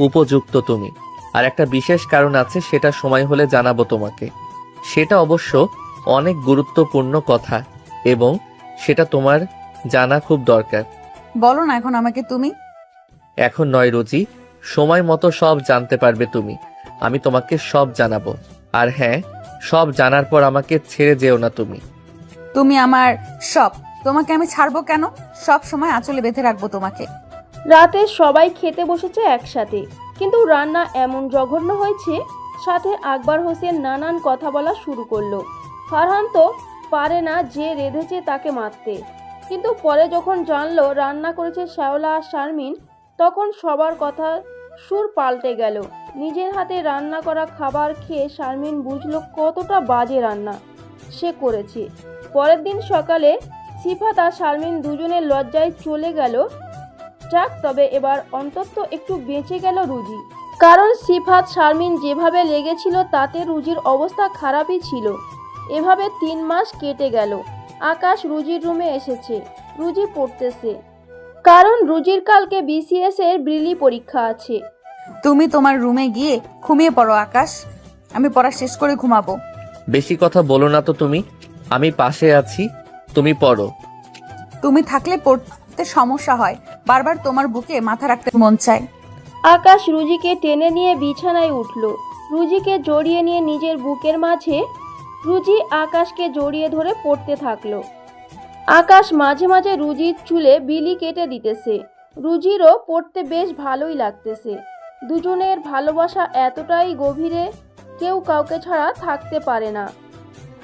উপযুক্ত তুমি। আর একটা বিশেষ কারণ আছে, সেটা সময় হলে জানাবো তোমাকে। সেটা অবশ্য অনেক গুরুত্বপূর্ণ কথা এবং সেটা তোমার জানা খুব দরকার। বলো না এখন আমাকে তুমি। এখন নয় রোজি, সময় মতো সব জানতে পারবে তুমি। আমি তোমাকে সব জানাবো। আর হ্যাঁ, সব জানার পর আমাকে ছেড়ে যেও না তুমি। তুমি আমার সব, তোমাকে আমি ছাড়বো কেন? সব সময় আঁচলে বেঁধে রাখবো তোমাকে। রাতে সবাই খেতে বসেছে একসাথে, কিন্তু রান্না এমন জঘন্য হয়েছে, সাথে আকবর হোসেন নানান কথা বলা শুরু করলো। ফারহান তো পারে না যে রেঁধেছে তাকে মারতে, কিন্তু পরে যখন জানলো রান্না করেছে শ্যাওলা আর শারমিন, তখন সবার কথা সুর পাল্টে গেল। নিজের হাতে রান্না করা খাবার খেয়ে শারমিন বুঝলো কতটা বাজে রান্না সে করেছে। পরের দিন সকালে সিফাত আর শারমিন দুজনের লজ্জায় চলে গেল যাক, তবে এবার অন্তত একটু বেঁচে গেল রুজি। কারণ সিফাত শারমিন যেভাবে লেগেছিল তাতে রুজির অবস্থা খারাপই ছিল। এভাবে 3 মাস কেটে গেল। আকাশ রুজির রুমে এসেছে। রুজি পড়তেছে, কারণ রুজির কালকে বিসিএস এর ব্রিলি পরীক্ষা আছে। তুমি তোমার রুমে গিয়ে ঘুমিয়ে পড়ো আকাশ, আমি পড়া শেষ করে ঘুমাবো। বেশি কথা বলো না তো তুমি, আমি পাশে আছি, তুমি পড়ো। তুমি থাকলে পড়তে সমস্যা হয়, বারবার তোমার বুকে মাথা রাখতে মন চায়। আকাশ রুজিকে টেনে নিয়ে বিছানায় উঠল। রুজিকে জড়িয়ে নিয়ে নিজের বুকের মাঝে রুজি আকাশকে জড়িয়ে ধরে পড়তে থাকলো। আকাশ মাঝে মাঝে রুজির চুলে বিলি কেটে দিতেছে। রুজিরও পড়তে বেশ ভালোই লাগতেছে। দুজনের ভালোবাসা এতটাই গভীরে, কেউ কাউকে ছাড়া থাকতে পারে না।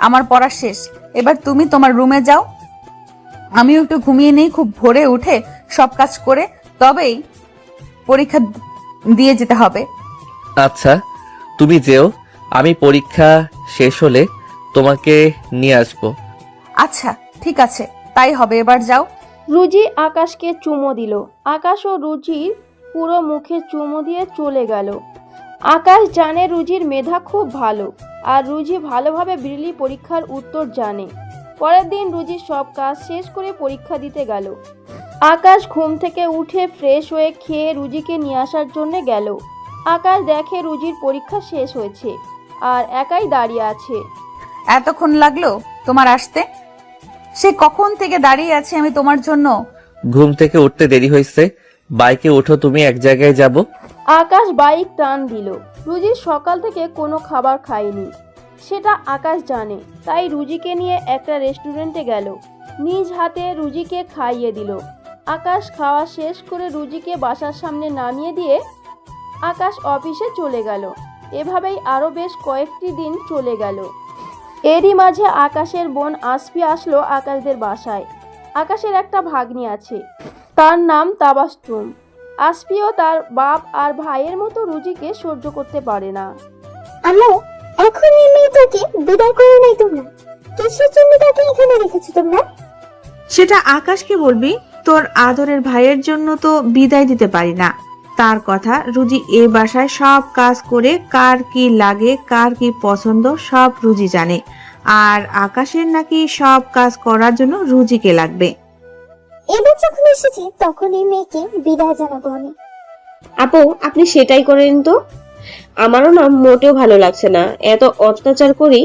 আমার পড়া শেষ, এবার তুমি তোমার রুমে যাও, আমিও একটু ঘুমিয়ে নেই। খুব ভোরে উঠে সব কাজ করে তবেই পরীক্ষা দিয়ে যেতে হবে। আচ্ছা, তুমি যেও, আমি পরীক্ষা শেষ হলে তোমাকে নিয়ে আসবো। আচ্ছা ঠিক আছে, তাই হবে, এবার যাও। রুজি আকাশকে চুমো দিল। আকাশও রুজির পুরো মুখে চুমো দিয়ে চলে গেল। আকাশ জানে রুজির মেধা খুব ভালো, আর রুজি ভালোভাবে ব্রিলি পরীক্ষার উত্তর জানে। পরের দিন রুজি সব কাজ শেষ করে পরীক্ষা দিতে গেল। আকাশ ঘুম থেকে উঠে ফ্রেশ হয়ে খেয়ে রুজিকে নিয়ে আসার জন্য গেল। আকাশ দেখে রুজির পরীক্ষা শেষ হয়েছে আর একাই দাঁড়িয়ে আছে। এতক্ষণ লাগলো তোমার আসতে? সে কখন থেকে দাঁড়িয়ে আছে আমি তোমার জন্য। ঘুম থেকে উঠতে দেরি হয়েছে, বাইকে ওঠো, তুমি এক জায়গায় যাব। আকাশ বাইক টান দিল। রুজি সকাল থেকে কোনো খাবার খায়নি, সেটা আকাশ জানে। তাই রুজিকে নিয়ে একটা রেস্টুরেন্টে গেল। নিজ হাতে রুজিকে খাইয়ে দিল। আকাশ খাওয়া শেষ করে রুজিকে বাসার সামনে নামিয়ে দিয়ে আকাশ অফিসে চলে গেল। এভাবেই আরও বেশ কয়েকটি দিন চলে গেল। এরই মাঝে আকাশের বোন আসফি আসলো আকাশদের বাসায়। আকাশের একটা ভাগ্নি আছে, তার নাম তাবাসসুম। আসফিও তার বাপ আর ভাইয়ের মতো রুজিকে সহ্য করতে পারে না। আম্মু, এখন এই মেয়েটাকে বিদায় করে নাই তোমরা? কিসের জন্য তাকে এখানে রেখেছো তোমরা? সেটা আকাশকে বলবি, তোর আদরের ভাইয়ের জন্য তো বিদায় দিতে পারি না। তার কথা, রুজি এ বাসায় সব কাজ করে, কার কি লাগে কার কি পছন্দ সব রুজি জানে। আর আকাশের নাকি সব কাজ করার জন্য রুজিকে লাগবে। এবার যখন এসেছি তখন এই মেয়েকে বিদায় জানাবো আমি। আপু, আপনি সেটাই করেন তো। আমারও না মোটেও ভালো লাগছে না, এত অত্যাচার করি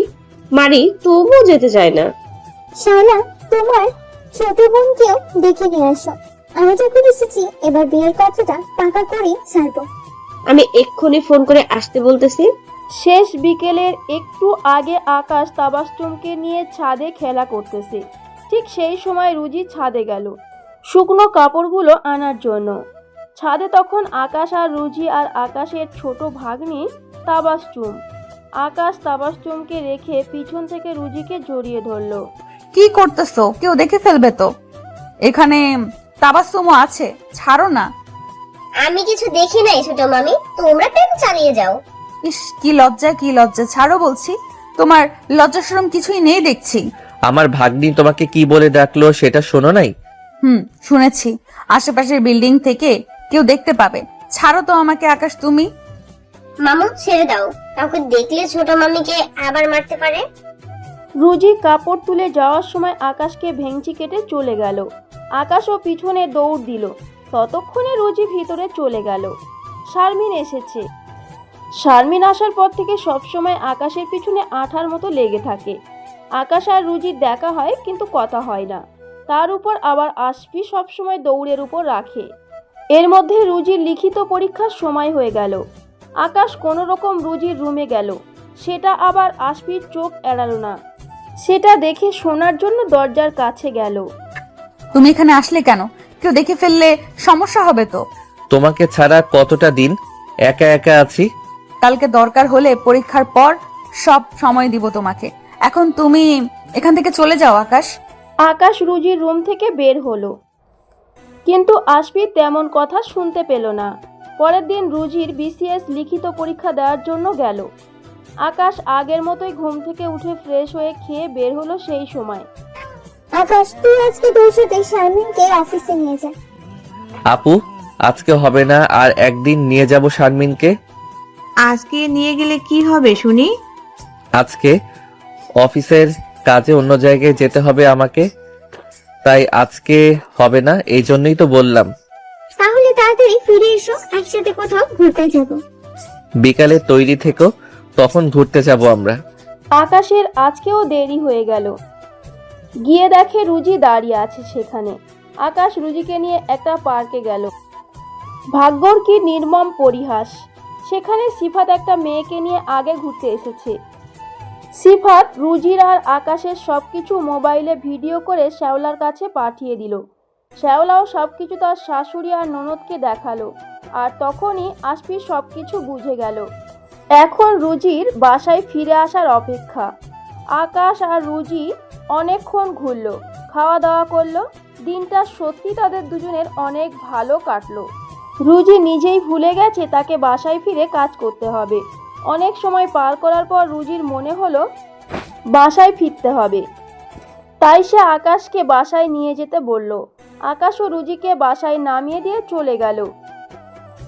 মারি তবুও যেতে চায় না। শাওলা, তোমার ছোট বোনকেও দেখে নিয়ে আসো। আমি যখন এসেছি এবার বিয়ের কথাটা পাকা করে ছাড়বো। আমি এক্ষুনি ফোন করে আসতে বলতেছি। শেষ বিকেলের একটু আগে আকাশ তাবাসসুমকে নিয়ে ছাদে খেলা করতেছে। ঠিক সেই সময় রুজি ছাদে গেল শুকনো কাপড়গুলো আনার জন্য। ছাদে তখন আকাশ আর রুজি আর আকাশের ছোট ভাগ্নি তাবাসসুম। আকাশ তাবাসসুমকে রেখে পিছন থেকে রুজিকে জড়িয়ে ধরলো। কি করতেছো? কেউ দেখে ফেলবে তো। এখানে তাবাসসুমও আছে, ছাড়ো না। আমি কিছু দেখি নাই ছোট মামি, তোমরা প্রেম চালিয়ে যাও। ইস, কি লজ্জা কি লজ্জা, ছাড়ো বলছি। তোমার লজ্জা শরম কিছুই নেই দেখছি। আমার ভাগ্নি তোমাকে কি বলে ডাকলো সেটা শোনো নাই? শুনেছি, আশেপাশের বিল্ডিং থেকে কেউ দেখতে পাবে। ছাড়ো তো আমাকে আকাশ, তুমি। মামু ছেড়ে দাও, কাউকে দেখলে ছোট মামিকে আবার মারতে পারে। রুজি কাপড় তুলে যাওয়ার সময় আকাশকে ভেঙচি কেটে চলে গেল। আকাশও পিছনে দৌড় দিল। ততক্ষণে রুজি ভিতরে চলে গেল। শারমিন এসেছে। শারমিন আসার পর থেকে সবসময় আকাশের পিছনে আঠার মতো লেগে থাকে। আকাশ আর রুজির দেখা হয় কিন্তু কথা হয় না। তার উপর আবার আসফি সবসময় দৌড়ের উপর রাখে। এর মধ্যে রুজির লিখিত পরীক্ষার সময় হয়ে গেল। আকাশ কোনো রকম রুজির রুমে গেল। সেটা আবার আসফির চোখ এড়ালো না। সেটা দেখে শোনার জন্য দরজার কাছে গেল। তুমি এখানে আসলে কেন? কেউ দেখে ফেললে সমস্যা হবে তো। তোমাকে ছাড়া কতটা দিন একা একা আছি। কালকে দরকার হলে পরীক্ষার পর সব সময় দিব তোমাকে। এখন তুমি এখান থেকে চলে যাও আকাশ। আকাশ রুজির রুম থেকে বের হলো, কিন্তু আসফি তেমন কথা শুনতে পেল না। পরের দিন রুজির বিসিএস লিখিত পরীক্ষা দেওয়ার জন্য গেল। আকাশ আগের মতোই ঘুম থেকে উঠে ফ্রেশ হয়ে খেয়ে বের হলো। সেই সময় আকাশ, তুই আজকে তোর সাথে শারমিনকে অফিসে নিয়ে যা। আপু আজকে হবে না, আর একদিন নিয়ে যাব শারমিনকে। আজকে নিয়ে গেলে কি হবে শুনি? আজকে অফিসের কাজে অন্য জায়গায় যেতে হবে আমাকে, তাই আজকে হবে না, এই জন্যই তো বললাম। তাহলে তাড়াতাড়ি ফিরে এসো, একসাথে কোথাও ঘুরতে যাব। বিকালে তৈরি থেকো, তখন ঘুরতে যাব আমরা। আকাশের আজকেও দেরি হয়ে গেল। গিয়ে দেখে রুজি দাঁড়িয়ে আছে সেখানে। আকাশ রুজিকে নিয়ে একটা পার্কে গেল। ভাগ্যর কি নির্মম পরিহাস, সেখানে সিফাত একটা মেয়েকে নিয়ে আগে ঘুরতে এসেছে। সিফাত রুজির আর আকাশের সবকিছু মোবাইলে ভিডিও করে শ্যাওলার কাছে পাঠিয়ে দিল। শ্যাওলাও সবকিছু তার শাশুড়ি আর ননদকে দেখালো, আর তখনই আসফি সবকিছু বুঝে গেল। এখন রুজির বাসায় ফিরে আসার অপেক্ষা। আকাশ আর রুজি অনেকক্ষণ ঘুরলো, খাওয়া দাওয়া করলো। দিনটা সত্যি তাদের দুজনের অনেক ভালো কাটলো। রুজি নিজেই ভুলে গেছে তাকে বাসায় ফিরে কাজ করতে হবে। অনেক সময় পার করার পর রুজির মনে হলো বাসায় ফিরতে হবে, তাই সে আকাশকে বাসায় নিয়ে যেতে বলল। আকাশও রুজিকে বাসায় নামিয়ে দিয়ে চলে গেল।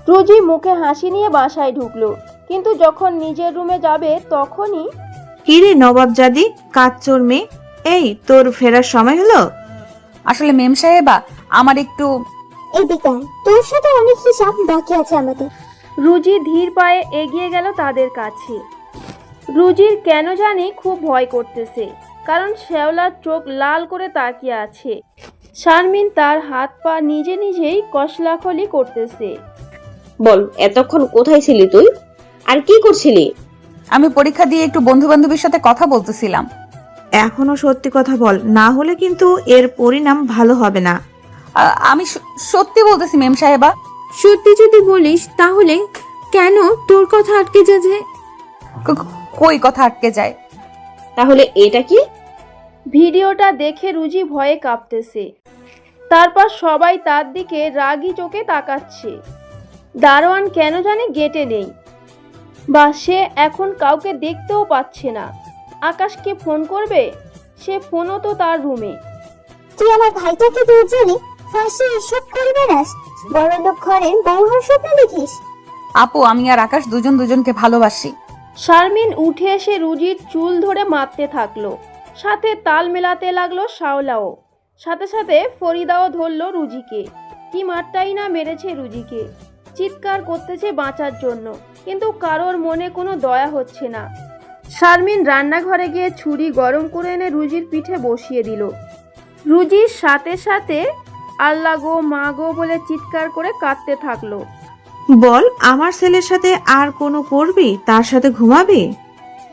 রুজি মুখে হাসি নিয়ে বাসায় ঢুকলো, কিন্তু যখন নিজের রুমে যাবে তখনই কিরে নবাবজাদি, কাচ্চোর মেয়ে, এই তোর ফেরার সময় হলো? আসলে মেম সাহেবা, আমার একটু এদিকে আয়, তোর সাথে অনেক হিসাব বাকি আছে আমাদের। রুজি ধীর পায়ে এগিয়ে গেল তাদের কাছে। রুজির কেন জানি খুব ভয় করতেছে, কারণ শ্যাওলার চোখ লাল করে তাকিয়ে আছে। শারমিন তার হাত পা নিজে নিজেই কসলাখলি করতেছে। বল, এতক্ষণ কোথায় ছিলি তুই, আর কি করছিলি? আমি পরীক্ষা দিয়ে একটু বন্ধু বান্ধবীর সাথে কথা বলতেছিলাম। এখনো সত্যি কথা বল, না হলে কিন্তু এর পরিণাম ভালো হবে না। আমি সত্যি বলতেছি মেম সাহেবা। সত্যি যদি বলিস তাহলে কেন তোর কথা আটকে যাচ্ছে? কই কথা আটকে যায়? তাহলে এটা কি? ভিডিওটা দেখে রুজি ভয়ে কাঁপতেছে। তারপর সবাই তার দিকে রাগী চোখে তাকাচ্ছে। দারোয়ান কেন জানি গেটে নেই, বা সে এখন কাউকে দেখতেও পাচ্ছে না। আকাশকে ফোন করবে, সে ফোনও তো তার রুমে। তুই আমার ভাইটাকে দূর জানি ফাঁসি এসব করে বেড়াস, বড় লোক ঘরের বউ হওয়ার স্বপ্ন দেখিস। আপু, আমি আর আকাশ দুজন দুজনকে ভালোবাসি। শারমিন উঠে এসে রুজির চুল ধরে মারতে থাকলো, সাথে তাল মেলাতে লাগলো শাওলাও। সাথে সাথে ফরিদাও ধরলো রুজিকে। কি মারটাই না মেরেছে রুজিকে। চিৎকার করতেছে বাঁচার জন্য, কিন্তু কারোর মনে কোনো দয়া হচ্ছে না। শারমিন রান্নাঘরে গিয়ে ছুরি গরম করে এনে রুজির পিঠে বসিয়ে দিল। রুজির সাথে সাথে আল্লাহ গো মা গো বলে চিৎকার করে কাঁদতে থাকলো। বল, আমার ছেলের সাথে আর কোনো করবি? তার সাথে ঘুমাবি?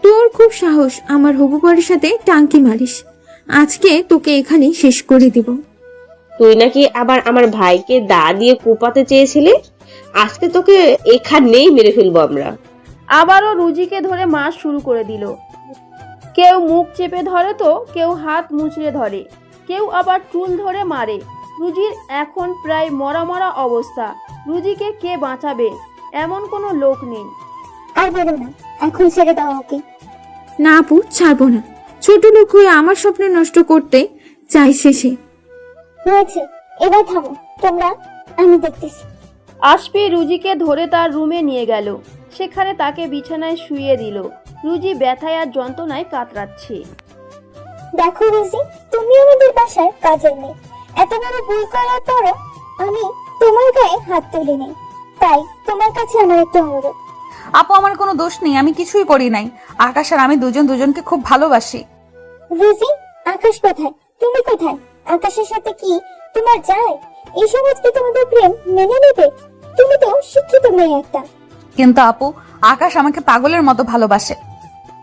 তোর খুব সাহস আমার হবু বরের সাথে টাঙ্কি মারিস। আজকে তোকে এখানেই শেষ করে দিব। তুই নাকি আবার আমার ভাইকে দা দিয়ে কোপাতে চেয়েছিলি, আজকে তোকে এখানেই মেরে ফেলবো আমরা। আবারও রুজিকে ধরে মার শুরু করে দিল। কেউ মুখ চেপে ধরে তো কেউ হাত মুচড়ে ধরে, কেউ আবার চুল ধরে মারে। রুজির এখন প্রায় মরা মরা অবস্থা। রুজিকে কে বাঁচাবে, এমন কোনো লোক নেই। আর বেরো না, এখন ছেড়ে দাও ওকে। না আপু, ছাড়বো না। ছোট লোক হয়ে আমার স্বপ্ন নষ্ট করতে চাইছে সে। হয়েছে, এবার থামো তোমরা, আমি দেখতেছি। আসফি রুজিকে ধরে তার রুমে নিয়ে গেল। সেখানে তাকে বিছানায় শুইয়ে দিল। রুজি ব্যথায় আর যন্ত্রণায় কাতরাচ্ছে। দেখো রুজি, তুমি আমাদের বাসার কাজের মেয়ে, এত বড় ভুল করার পরও আমি তোমার গায়ে হাত তুলিনি। তাই তোমার কাছে আমার একটা অনুরোধ। আপু, আমার কোনো দোষ নেই, আমি কিছুই করি নাই। আকাশ আর আমি দুজন দুজনকে খুব ভালোবাসি। রুজি, আকাশ কোথায়, তুমি কোথায়? আকাশের সাথে কি তোমার যায়? এই সমাজ কি তোমাদের প্রেম মেনে নেবে? তুমি তো শিক্ষিত মেয়ে একটা। কিন্তু আপু, আকাশ আমাকে পাগলের মতো ভালোবাসে।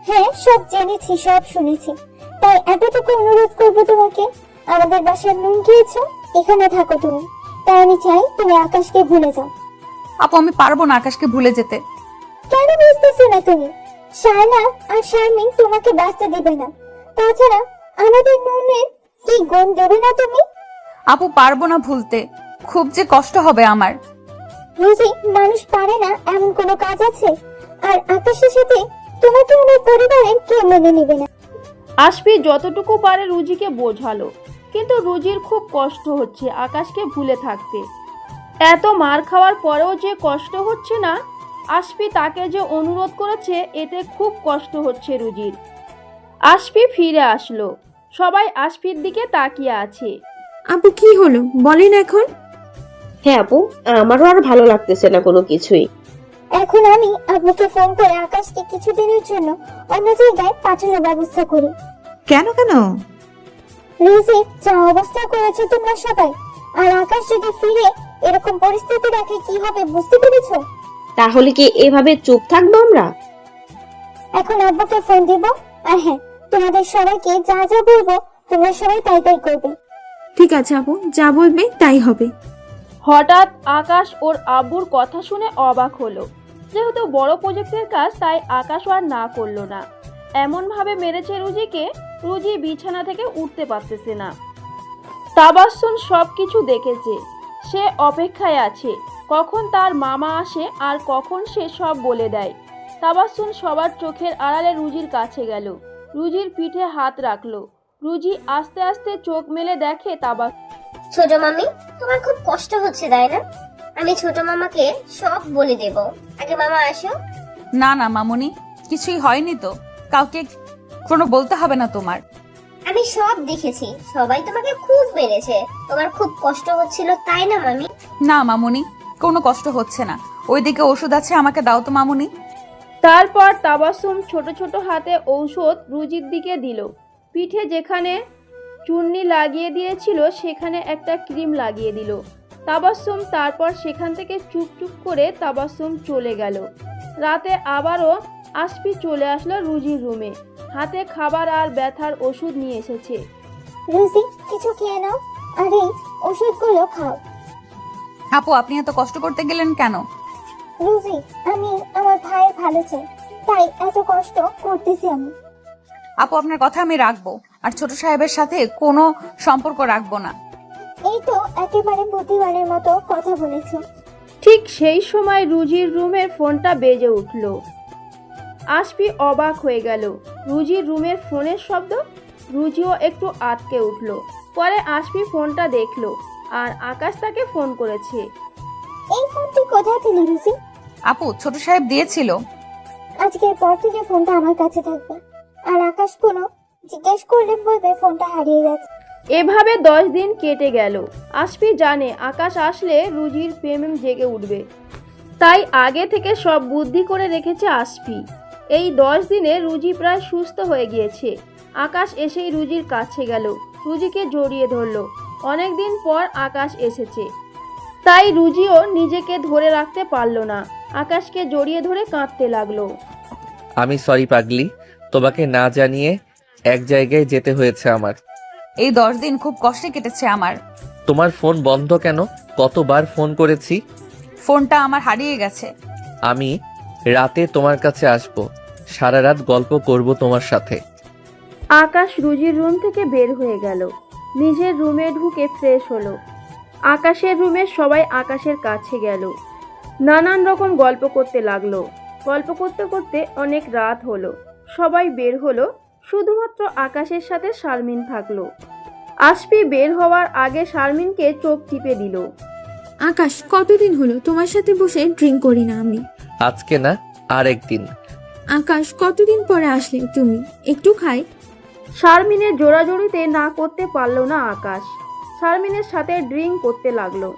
হ্যাঁ, সব জেনেছি, সব শুনেছি। তাই এতটুকু অনুরোধ করবো তোমাকে, আমাদের বাসার নুন খেয়েছো, এখানে থাকো তুমি। তাই আমি চাই তুমি আকাশকে ভুলে যাও। আপু, আমি পারবো না আকাশকে ভুলে যেতে। কেন বুঝতেছো না তুমি? শায়লা আর শারমিন তোমাকে বাঁচতে দেবে না। তাছাড়া আমাদের নুনের কি গুণ দেবে না তুমি? আপু, পারবো না ভুলতে, খুব যে কষ্ট হবে আমার। রুজি, মানুষ পারে না এমন কোনো কাজ আছে? আর আকাশের সাথে তোমাকে আমার পরিবারের কেউ মেনে নেবে না। আসফি যতটুকু পারে রুজিকে বোঝালো, কিন্তু রুজির খুব কষ্ট হচ্ছে আকাশকে ভুলে থাকতে। এত মার খাওয়ার পরেও যে কষ্ট হচ্ছে না, আশফি তাকে যে অনুরোধ করেছে এতে খুব কষ্ট হচ্ছে রুজির। আশফি ফিরে আসলো, সবাই আশফির দিকে তাকিয়ে আছে। আপু কি হলো বলেন এখন। হ্যাঁ আপু, আমারও আর ভালো লাগতেছে না কোনো কিছুই। এখন আমি আব্বুকে ফোন করে আকাশকে কিছুদিনের জন্য অন্য জায়গায় পাঠানোর ব্যবস্থা করি। কেন কেন? রুজি যা অবস্থা করেছে তোমরা সবাই, আর আকাশ যদি ফিরে এরকম পরিস্থিতি দেখে কি হবে বুঝতে পেরেছো? তাহলে কি এভাবে চুপ থাকবো আমরা? এখন আব্বুকে ফোন দিব, আর হ্যাঁ তোমাদের সবাইকে যা যা বলবো তোমরা সবাই তাই তাই করবে। ঠিক আছে আপু, যা বলবে তাই হবে। হঠাৎ আকাশ ওর আব্বুর কথা শুনে অবাক হলো। যেহেতু বড় প্রজেক্টের কাজ, তাই আকাশ আর না করলো না। এমনভাবে মেরেছে রুজিকে, রুজি বিছানা থেকে উঠতে পারতেছে না। তাবাসসুম সব কিছু দেখেছে, সে অপেক্ষায় আছে কখন তার মামা আসে আর কখন সে সব বলে দেয়। তাবাসসুম সবার চোখের আড়ালে রুজির কাছে গেল, রুজির পিঠে হাত রাখলো। রুজি আস্তে আস্তে চোখ মেলে দেখে ছোট মামি, তোমার খুব কষ্ট হচ্ছে তাই না? আমি ছোট মামাকে সব বলে দেব, আগে মামা আসো। না না মামুনি, কিছুই হয়নি তো, কাউকে কোনো বলতে হবে না তোমার। আমি সব দেখেছি, সবাই তোমাকে খুব মেরেছে, তোমার খুব কষ্ট হচ্ছিল তাই না মামি? না মামুনি, কোনো কষ্ট হচ্ছে না। ওইদিকে ওষুধ আছে, আমাকে দাও তো মামুনি। তারপর তাবাসসুম ছোট ছোট হাতে ঔষধ রুজির দিকে দিল। পিঠে যেখানে চূর্ণি লাগিয়ে দিয়েছিল সেখানে একটা ক্রিম লাগিয়ে দিল তাবাসসুম। তারপর সেখান থেকে চুপ করে তাবাসসুম চলে গেল। রাতে আবারও আশফি চলে আসলো রুজির রুমে, হাতে খাবার আর ব্যথার ওষুধ নিয়ে এসেছে। রুজি কিছু খেয়ে নাও, আর এই ওষুধগুলো খাও। আপু আপনি এত কষ্ট করতে গেলেন কেন? রুজি আমি আমার ভাইয়ের ভালো চাই, তাই এত কষ্ট করতেছি আমি। আপু আপনার কথা আমি রাখবো, আর ছোট সাহেবের সাথে কোনো সম্পর্ক রাখবো না। এই তো একেবারে বুদ্ধিমানের মতো কথা বলেছো। ঠিক সেই সময় রুজির রুমের ফোনটা বেজে উঠল। আশফি অবাক হয়ে গেল, রুজির রুমের ফোনের শব্দ। রুজিও একটু আটকে উঠল। পরে আশফি ফোনটা দেখলো, আর আকাশ তাকে ফোন করেছে। এই ফোনটি কোথায় পেলি রুজি? আপু ছোট সাহেব দিয়েছিল। আজকের পর থেকে ফোনটা আমার কাছে থাকবে, আর আকাশ কোনো জিজ্ঞেস করলে বলবে ফোনটা হারিয়ে গেছে। এভাবে 10 দিন কেটে গেল। আশফি জানে আকাশ আসলে রুজির প্রেম জেগে উঠবে, তাই আগে থেকে সব বুদ্ধি করে রেখেছে আশফি। এই 10 দিনে রুজি প্রায় সুস্থ হয়ে গিয়েছে। আকাশ এসেই রুজির কাছে গেল, রুজিকে জড়িয়ে ধরল। অনেকদিন পর আকাশ এসেছে, তাই রুজিও নিজেকে ধরে রাখতে পারল না, আকাশকে জড়িয়ে ধরে কাঁদতে লাগলো। আমি সরি পাগলি, তোমাকে না জানিয়ে এক জায়গায় যেতে হয়েছে আমার। এই 10 দিন খুব কষ্টে কেটেছে আমার। তোমার ফোন বন্ধ কেন? কতবার ফোন করেছি। ফোনটা আমার হারিয়ে গেছে। আমি রাতে তোমার কাছে আসব, সারা রাত গল্প করব তোমার সাথে। আকাশ রুজির রুম থেকে বের হয়ে গেল, নিজের রুমে ঢুকে ফ্রেশ হলো। আকাশের রুমে সবাই আকাশের কাছে গেল, নানান রকম গল্প করতে লাগলো। গল্প করতে করতে অনেক রাত হলো, সবাই বের হলো, শুধুমাত্র আকাশের সাথে শারমিন থাকলো। আশফি বের হওয়ার আগে শারমিনকে চোখ টিপে দিল। আকাশ কতদিন হলো তোমার সাথে বসে ড্রিঙ্ক করি না আমি। আজকে না, আর একদিন। আকাশ কতদিন পরে আসলে তুমি, একটু খাই। শারমিনের জোড়াজোড়িতে না করতে পারল না আকাশ, শারমিনের সাথে ড্রিঙ্ক করতে লাগলো।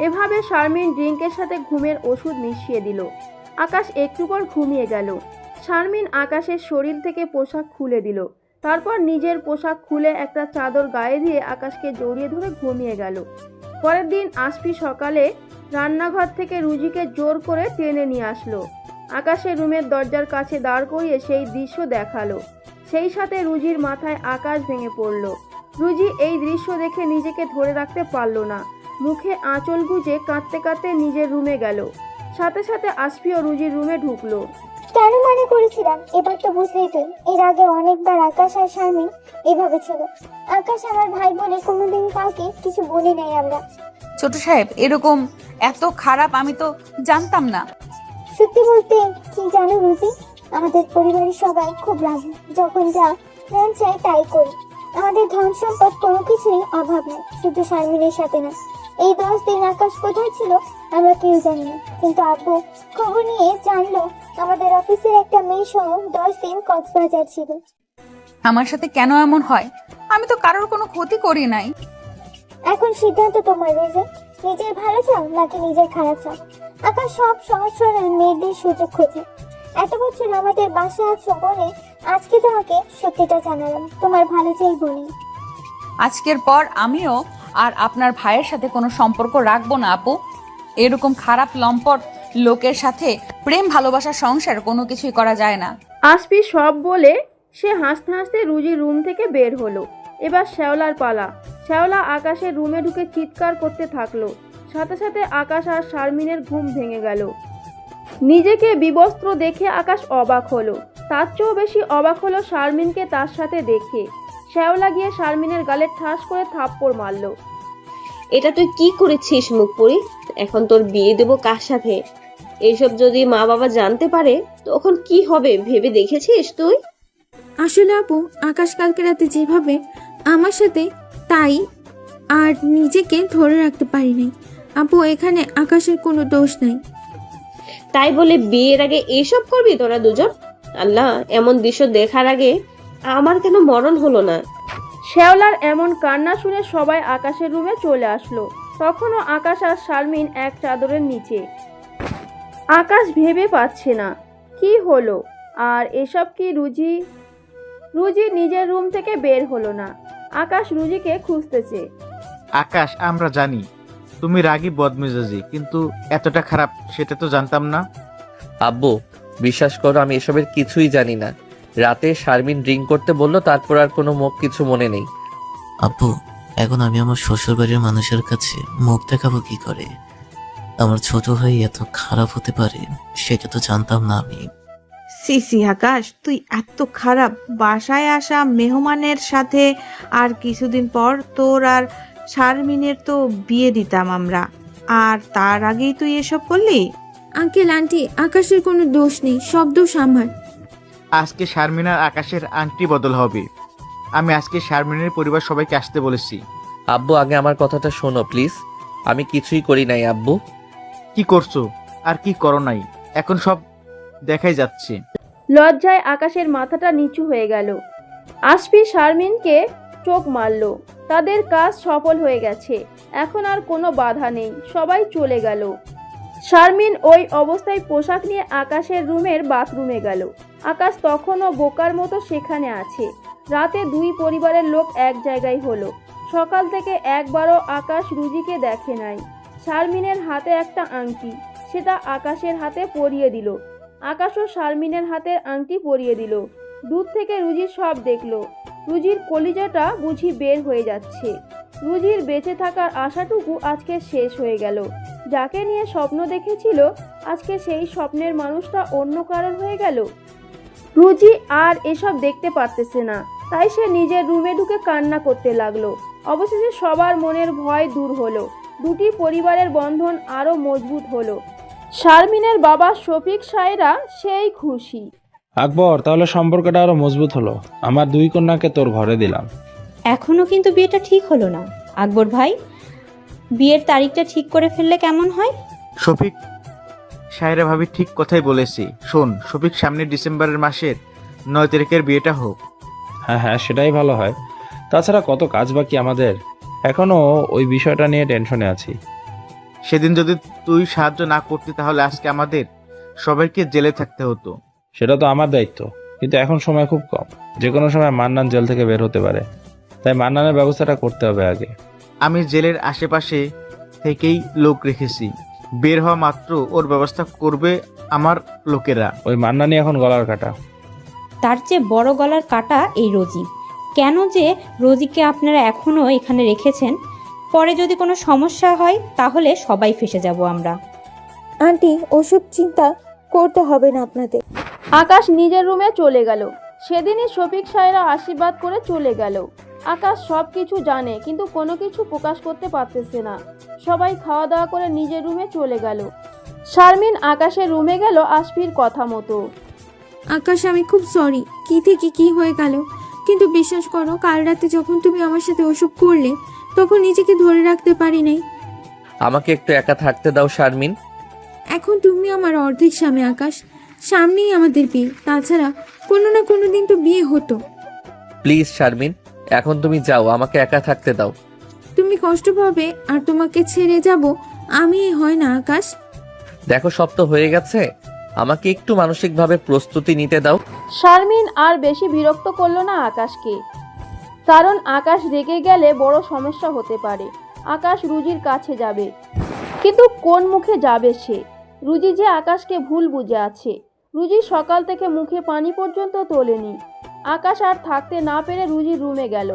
এভাবে শারমিন ড্রিঙ্কের সাথে ঘুমের ওষুধ মিশিয়ে দিল। আকাশ একটু পর ঘুমিয়ে গেল। শারমিন আকাশের শরীর থেকে পোশাক খুলে দিল, তারপর নিজের পোশাক খুলে একটা চাদর গায়ে দিয়ে আকাশকে জড়িয়ে ধরে ঘুমিয়ে গেল। পরের দিন আশফি সকালে রান্নাঘর থেকে রুজিকে জোর করে টেনে নিয়ে আসলো, আকাশের রুমের দরজার কাছে দাঁড় করিয়ে সেই দৃশ্য দেখালো। সেই সাথে রুজির মাথায় আকাশ ভেঙে পড়ল। রুজি এই দৃশ্য দেখে নিজেকে ধরে রাখতে পারল না, মুখে আঁচল গুজে কাঁদতে কাঁদতে নিজের রুমে গেল। সাথে সাথে আশফিও রুজির রুমে ঢুকলো। কেন মনে করেছিলাম, এবার তো বুঝলেই তুই। এর আগে অনেকবার আকাশ আর শারমিন এভাবে ছিল। আকাশ আমার ভাই বলে কোনোদিন কাউকে কিছু বলি নাই আমরা। ছোট সাহেব এরকম এত খারাপ আমি তো জানতাম না। সত্যি বলতে কি জানো রুজি, আমাদের পরিবারের সবাই খুব রাজি, যখন যা মন চাই তাই করি। আমাদের ধন সম্পদ কোনো কিছুই অভাব নেই, শুধু শারমিনের সাথে না, এই 10 দিন আকাশ কোথায় ছিল আমরা কেউ জানি না, কিন্তু আব্বু খবর নিয়ে জানলো আমাদের অফিসের একটা মেয়ে সহ 10 দিন কক্সবাজার ছিল। আমার সাথে কেন এমন হয়? আমি তো কারোর কোনো ক্ষতি করি নাই। এখন সিদ্ধান্ত তোমার রোজে, নিজের ভালো চাও নাকি নিজের খারাপ চাও? আকাশ সব সমস্যার মেয়েদের সুযোগ খোঁজে। এত বছর আমাদের বাসায় আছো বলে আজকে তোমাকে সত্যিটা জানালাম, তোমার ভালো চাই বলে। আজকের পর আমিও আর আপনার ভাইয়ের সাথে কোনো সম্পর্ক রাখবো না আপু। এরকম খারাপ লম্পট লোকের সাথে প্রেম ভালোবাসা সংসার কোনো কিছুই করা যায় না। আসফি সব বলে সে হাসতে হাসতে রুজির রুম থেকে বের হলো। এবার শ্যাওলার পালা। শ্যাওলা আকাশের রুমে ঢুকে চিৎকার করতে থাকলো। সাথে সাথে আকাশ আর শারমিনের ঘুম ভেঙে গেল। নিজেকে বিবস্ত্র দেখে আকাশ অবাক হলো। তার চেয়েও বেশি অবাক হলো শারমিনকে তার সাথে দেখে। শ্যাওলা গিয়ে শারমিনের গালে ঠাস করে থাপ্পড় মারল। এটা তুই কি করেছিস মুখপুরি? এখন তোর বিয়ে দেবো কার সাথে? এইসব যদি মা বাবা জানতে পারে তখন কি হবে ভেবে দেখেছিস তুই? আসলে আপু, আকাশ কালকে রাতে যেভাবে আমার সাথে, তাই আর নিজেকে ধরে রাখতে পারি নাই। আপু, এখানে আকাশের কোনো দোষ নাই। তাই বলে বিয়ের আগে এইসব করবি তোরা দুজন? আল্লাহ, এমন দৃশ্য দেখার আগে আমার কেন মরণ হলো না? শ্যাওলার এমন কান্না শুনে সবাই আকাশের রুমে চলে আসলো। তখনও আকাশ আর শারমিন এক চাদরের নিচে। আকাশ ভেবে পাচ্ছে না কি হলো, আর এসব কি রুজি নিজের রুম থেকে বের হলো না। আকাশ রুজিকে খুঁজতেছে। আকাশ, আমরা জানি তুমি রাগী বদমেজাজি, কিন্তু এতটা খারাপ সেটা তো জানতাম না। আব্বু, বিশ্বাস করো আমি এসবের কিছুই জানি না। রাতে শারমিন ড্রিঙ্ক করতে বললো, তারপর আর কোনো মুখ কিছু মনে নেই। আব্বু, এখন আমি আমার শ্বশুর বাড়ির মানুষের কাছে মুখ দেখাবো কি করে? আমার ছোট ভাই এত খারাপ হতে পারে সেটা তো জানতাম না আমি। সিসি আকাশ, তুই এত খারাপ! বাসায় আসা মেহমানের সাথে আর কিছুদিন পর তোর আর শারমিনের তো বিয়ে দিতাম আমরা, আর তার আগেই তুই এসব করলি? আঙ্কেল আন্টি, আকাশের কোনো দোষ নেই, সব দোষ আমার। আজকে শারমিন আর আকাশের আংটি বদল হবে। আমি আজকে শারমিনের পরিবার সবাইকে আসতে বলেছি। আব্বু, আগে আমার কথাটা শোনো প্লিজ। আমি কিছুই করি নাই আব্বু। কি করছো আর কি করো নাই এখন সব দেখাই যাচ্ছে। লজ্জায় আকাশের মাথাটা নিচু হয়ে গেল। আসফি শারমিনকে চোখ মারল। তাদের কাজ সফল হয়ে গেছে, এখন আর কোনো বাধা নেই, সবাই চলে গেল। শারমিন ওই অবস্থায় পোশাক নিয়ে আকাশের রুমের বাথরুমে গেল। আকাশ তখনও বোকার মতো সেখানে আছে। রাতে দুই পরিবারের লোক এক জায়গায় হলো। সকাল থেকে একবারও আকাশ রুজিকে দেখে নাই। শারমিনের হাতে একটা আংটি, সেটা আকাশের হাতে পরিয়ে দিল। আকাশও শারমিনের হাতের আংটি পরিয়ে দিল। দূর থেকে রুজি সব দেখলো। রুজির কলিজাটা বুঝি বের হয়ে যাচ্ছে। রুজির বেঁচে থাকার আশাটুকু আজকে শেষ হয়ে গেল। যাকে নিয়ে স্বপ্ন দেখেছিল আজকে সেই স্বপ্নের মানুষটা অন্য কারণ হয়ে গেল। রুজি আর এসব দেখতে পারতেছে না, তাই সে নিজের রুমে ঢুকে কান্না করতে লাগলো। অবশেষে সবার মনের ভয় দূর হলো। দুটি পরিবারের বন্ধন আরো মজবুত হলো। শারমিনের বাবা শফিক সায়রা সেই খুশি। আকবর, তাহলে সম্পর্কটা আরো মজবুত হলো। আমার দুই কন্যাকে তোর ঘরে দিলাম। এখনো কিন্তু বিয়েটা ঠিক হলো না আকবর ভাই, বিয়ের তারিখটা ঠিক করে ফেললে কেমন হয়? শফিক, সায়রা ভাবি ঠিক কথাই বলেছি। শোন শফিক, সামনের ডিসেম্বরের মাসের 9 তারিখের বিয়েটা হোক। হ্যাঁ হ্যাঁ, সেটাই ভালো হয়। তাছাড়া কত কাজ বাকি আমাদের, এখনো ওই বিষয়টা নিয়ে টেনশনে আছি। সেদিন যদি তুই সাহায্য না করতি তাহলে আজকে আমাদের সবাইকে জেলে থাকতে হতো। সেটা তো আমার দায়িত্ব, কিন্তু এখন সময় খুব কম। যে কোনো সময় মান্নান জেল থেকে বের হতে পারে, তাই মান্নানের ব্যবস্থাটা করতে হবে আগে। আমি জেলের আশেপাশে থেকেই লোক রেখেছি, বের হওয়া মাত্র ওর ব্যবস্থা করবে আমার লোকেরা। ওই মান্নানই এখন গলার কাটা। তার চেয়ে বড় গলার কাটা এই রোজি। কেন যে রোজিকে আপনারা এখনো এখানে রেখেছেন? পরে যদি কোনো সমস্যা হয় তাহলে সবাই ফেসে যাব আমরা। আন্টি, ওসব চিন্তা করতে হবে না আপনাদের। আকাশ নিজের রুমে চলে গেল। সেদিনই শফিক সায়রা আশীর্বাদ করে চলে গেল। আকাশ সব কিছু জানে, কিন্তু কোনো কিছু প্রকাশ করতে পারতেছে না। সবাই খাওয়া দাওয়া করে নিজের রুমে চলে গেল। শারমিন আকাশের রুমে গেল আসফির কথা মতো। আকাশ, আমি খুব সরি, কি থেকে কি হয়ে গেল। কিন্তু বিশ্বাস করো, কাল রাতে যখন তুমি আমার সাথে ওসব করলে তখন নিজেকে ধরে রাখতে পারি নাই। আমাকে একটু একা থাকতে দাও শারমিন। এখন তুমি আমার অর্ধেক স্বামী আকাশ, সামনেই আমাদের বিয়ে, তাছাড়া কোনো না কোনো দিন তো বিয়ে হতো। প্লিজ শারমিন, এখন তুমি যাও, আমাকে একা থাকতে দাও। তুমি কষ্ট পাবে আর তোমাকে ছেড়ে যাব আমি, হয় না আকাশ? দেখো সব তো হয়ে গেছে, আমাকে একটু মানসিকভাবে প্রস্তুতি নিতে দাও। শারমিন আর বেশি বিরক্ত করলো না আকাশকে, কারণ আকাশ রেগে গেলে বড় সমস্যা হতে পারে। আকাশ রুজির কাছে যাবে, কিন্তু কোন মুখে যাবে সে? রুজি যে আকাশকে ভুল বুঝে আছে। রুজি সকাল থেকে মুখে পানি পর্যন্ত তোলেনি। আকাশ আর থাকতে না পেরে রুজির রুমে গেল।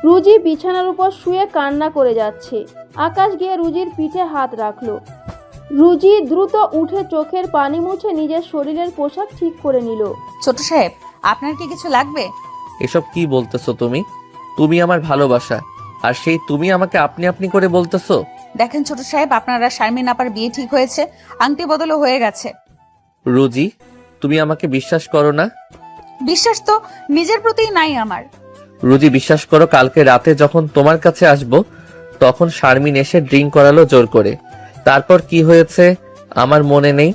রুজি বিছানার উপর শুয়ে কান্না করে যাচ্ছে। আকাশ গিয়ে রুজির পিঠে হাত রাখলো। রুজি দ্রুত উঠে চোখের পানি মুছে নিজের শরীরের পোশাক ঠিক করে নিল। ছোট সাহেব, আপনার কি কিছু লাগবে? এসব কি বলতেছো তুমি? তুমি আমার ভালোবাসা, আর সেই তুমি আমাকে আপনি আপনি করে বলতেছো? দেখেন ছোট সাহেব, আপনারা শারমিন আপার বিয়ে ঠিক হয়েছে, আংটি বদলও হয়ে গেছে। রুজি, তুমি আমাকে বিশ্বাস করো না? বিশ্বাস তো নিজের প্রতিই নাই আমার। রুজি, বিশ্বাস করো, কালকে রাতে যখন তোমার কাছে আসব তখন শারমিন এসে ড্রিঙ্ক করালো জোর করে। তারপর কি হয়েছে আমার মনে নেই।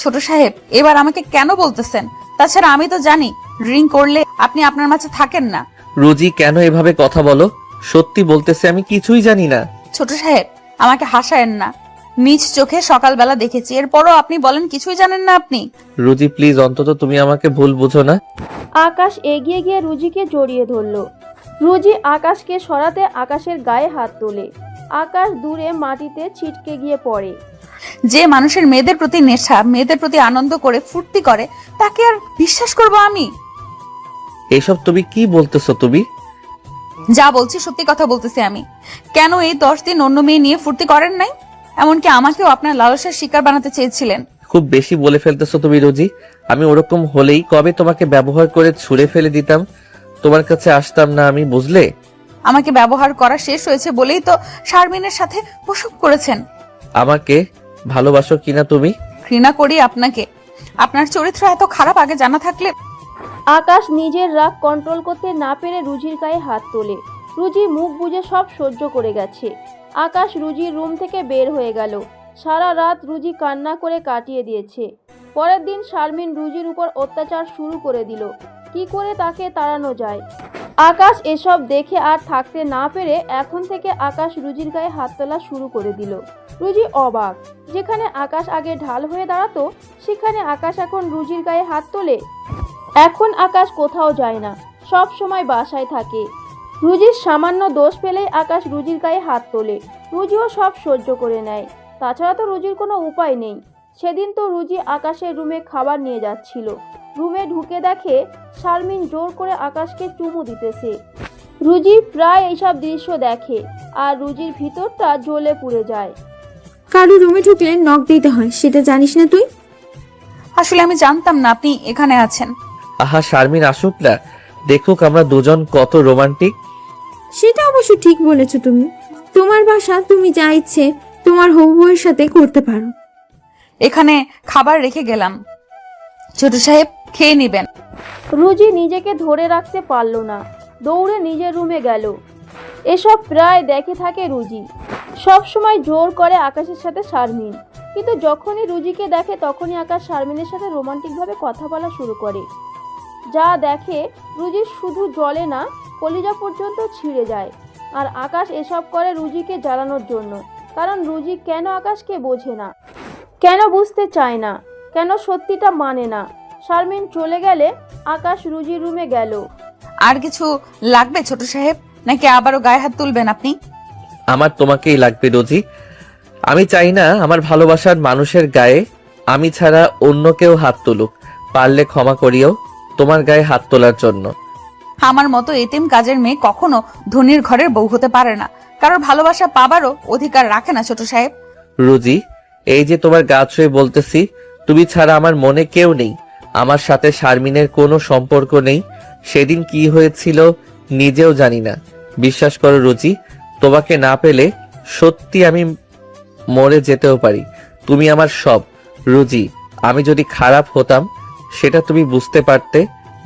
ছোট সাহেব, এবার আমাকে কেন বলতেছেন? তাছাড়া আমি তো জানি ড্রিঙ্ক করলে আপনি আপনার মাঝে থাকেন না। রুজি, কেন এভাবে কথা বলো? সত্যি বলতেছে, আমি কিছুই জানি না। ছোট সাহেব, আমাকে হাসায়েন না। নিজ চোখে সকালবেলা দেখেছি, এরপরও আপনি বলেন কিছুই জানেন না আপনি। রুজি প্লিজ, অন্তত তুমি আমাকে ভুল বুঝো না। আকাশ এগিয়ে গিয়ে রুজিকে জড়িয়ে ধরল। রুজি আকাশকে সরাতে আকাশের গায়ে হাত তোলে। আকাশ দূরে মাটিতে ছিটকে গিয়ে পড়ে। যে মানুষের মেয়েদের প্রতি নেশা, মেয়েদের প্রতি আনন্দ করে ফুর্তি করে, তাকে আর বিশ্বাস করব আমি? এসব তুমি কি বলতেছো? তুমি যা বলছি সত্যি কথা বলতেছি আমি। কেন এই 10 দিন অন্য মেয়ে নিয়ে ফুর্তি করেন নাই? এমনকি আমাকেও আপনার লালসার শিকার বানাতে চেয়েছিলেন। খুব বেশি বলে ফেলতেছো তুমি রুজি। আমি ওরকম হলেই কবে তোমাকে ব্যবহার করে ছুঁড়ে ফেলে দিতাম, তোমার কাছে আসতাম না আমি, বুঝলে? আমাকে ব্যবহার করা শেষ হয়েছে বলেই তো শারমিনের সাথে প্রসব করেছেন। আমাকে ভালোবাসো কিনা তুমি? ঘৃণা করি আপনাকে। আপনার চরিত্র এত খারাপ আগে জানা থাকলে। আকাশ নিজের রাগ কন্ট্রোল করতে না পেরে রুজির গায়ে হাত তোলে। রুজি মুখ বুজে সব সহ্য করে গেছে। আকাশ রুজির রুম থেকে বের হয়ে গেল। সারা রাত রুজি কান্না করে কাটিয়ে দিয়েছে। পরের দিন শারমিন রুজির উপর অত্যাচার শুরু করে দিল। কি করে তাকে তাড়ানো যায়? আকাশ এসব দেখে আর থাকতে না পেরে এখন থেকে আকাশ রুজির গায়ে হাত তোলা শুরু করে দিল। রুজি অবাক, যেখানে আকাশ আগে ঢাল হয়ে দাঁড়াতো সেখানে আকাশ এখন রুজির গায়ে হাত তোলে। এখন আকাশ কোথাও যায় না, সব সময় বাসায় থাকে। রুজির সামান্য দোষ পেলেই আকাশ রুজির গায়ে হাত তোলে। রুজিও সব সহ্য করে নেয়। তাছাড়া তো রুজির কোনো উপায় নেই। সেদিন তো রুজি আকাশের রুমে খাবার নিয়ে যাচ্ছিল। রুমে ঢুকে দেখে শারমিন জোর করে আকাশকে চুমু দিতেছে। রুজি প্রায় এইসব দৃশ্য দেখে আর রুজির ভিতরটা জ্বলে পুড়ে যায়। কারো রুমে ঢুকলে নক দিতে হয়, সেটা জানিস না তুই? আসলে আমি জানতাম না আপনি এখানে আছেন। আহা শারমিন আসুক না, দেখুক আমরা দুজন কত রোমান্টিক। সেটা অবশ্য ঠিক বলেছো তুমি। তোমার বাসা, তুমি যা ইচ্ছে তোমার হবু বউয়ের সাথে করতে পারো। এখানে খাবার রেখে গেলাম, ছোট সাহেব খেয়ে নেবেন। রুজি নিজেকে ধরে রাখতে পারল না, দৌড়ে নিজের রুমে গেল। এসব প্রায় দেখে থাকে রুজি। সব সময় জোর করে আকাশের সাথে শারমিন, কিন্তু যখনই রুজিকে দেখে তখনই আকাশ শারমিনের সাথে রোমান্টিকভাবে কথা বলা শুরু করে। যা দেখে রুজি শুধু জ্বলে না, কলিজা পর্যন্ত ছিঁড়ে যায়। আর আকাশ এসব করে রুজিকে জ্বালানোর জন্য, কারণ রুজি কেন আকাশকে বোঝে না, কেন বুঝতে চায় না, কেন সত্যিটা মানে না। শারমিন চলে গেলে আকাশ রুজির রুমে গেল। আর কিছু লাগবে ছোট সাহেব, নাকি আবারও গায়ে হাত তুলবেন আপনি? আমার তোমাকেই লাগবে রুজি। আমি চাই না আমার ভালোবাসার মানুষের গায়ে আমি ছাড়া অন্য কেউ হাত তুলুক। পারলে ক্ষমা করিও তোমার গায়ে হাত তোলার জন্য। আমার মতো এতিম কাজের মেয়ে কখনো ধনীর ঘরের বউ হতে পারে না, কারোর ভালোবাসা পাবারও অধিকার রাখে না ছোট সাহেব। রুজি, এই যে তোমার গা ছুঁয়ে বলতেছি, তুমি ছাড়া আমার মনে কেউ নেই। আমার সাথে শারমিনের কোনো সম্পর্ক নেই। সেদিন কি হয়েছিল নিজেও জানি না। বিশ্বাস করো রুজি, তোমাকে না পেলে সত্যি আমি মরে যেতেও পারি। তুমি আমার সব। রুজি, আমি যদি খারাপ হতাম সেটা তুমি বুঝতে পারতে,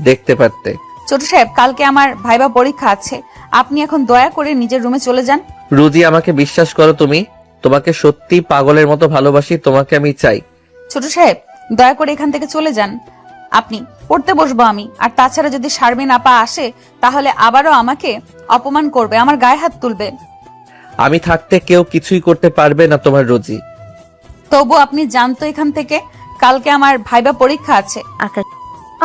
দেখতে পারতে। ছোট সাহেব, কালকে আমার ভাইবা পরীক্ষা আছে, আপনি এখন দয়া করে নিজের রুমে চলে যান। রুজি, আমাকে বিশ্বাস করো তুমি। তোমাকে সত্যি পাগলের মতো ভালোবাসি, তোমাকে আমি চাই। ছোট সাহেব, দয়া করে এখান থেকে চলে যান। আপনি পড়তে বসবো আমি। আর তাছাড়া যদি শারমিন আপা আসে তাহলে আবারও আমাকে অপমান করবে, আমার গায়ে হাত তুলবে। আমি থাকতে কেউ কিছুই করতে পারবে না তোমার রোজি। তবু আপনি জানতো এখান থেকে, কালকে আমার ভাইবা পরীক্ষা আছে।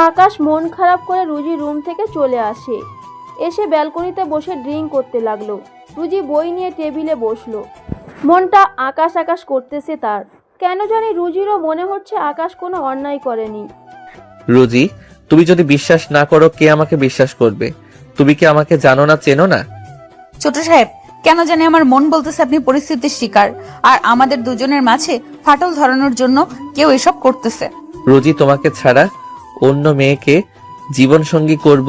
আকাশ মন খারাপ করে রুজি রুম থেকে চলে আসে। এসে ব্যালকনিতে বসে ড্রিঙ্ক করতে লাগলো। রুজি বই নিয়ে টেবিলে বসলো। মনটা আকাশ আকাশ করতেছে তার। কেন জানি রুজিরও মনে হচ্ছে আকাশ কোনো অন্যায় করেনি। রোজি, তুমি যদি বিশ্বাস না করো কে আমাকে বিশ্বাস করবে? তুমি কি আমাকে জানো না, চেনো না? ছোট সাহেব, কেন জানি আমার মন বলতেছে আপনি পরিস্থিতির শিকার, আর আমাদের দুজনের মাঝে ফাটল ধরানোর জন্য কেউ এসব করতেছে। রোজি, তোমাকে ছাড়া অন্য মেয়েকে জীবন সঙ্গী করব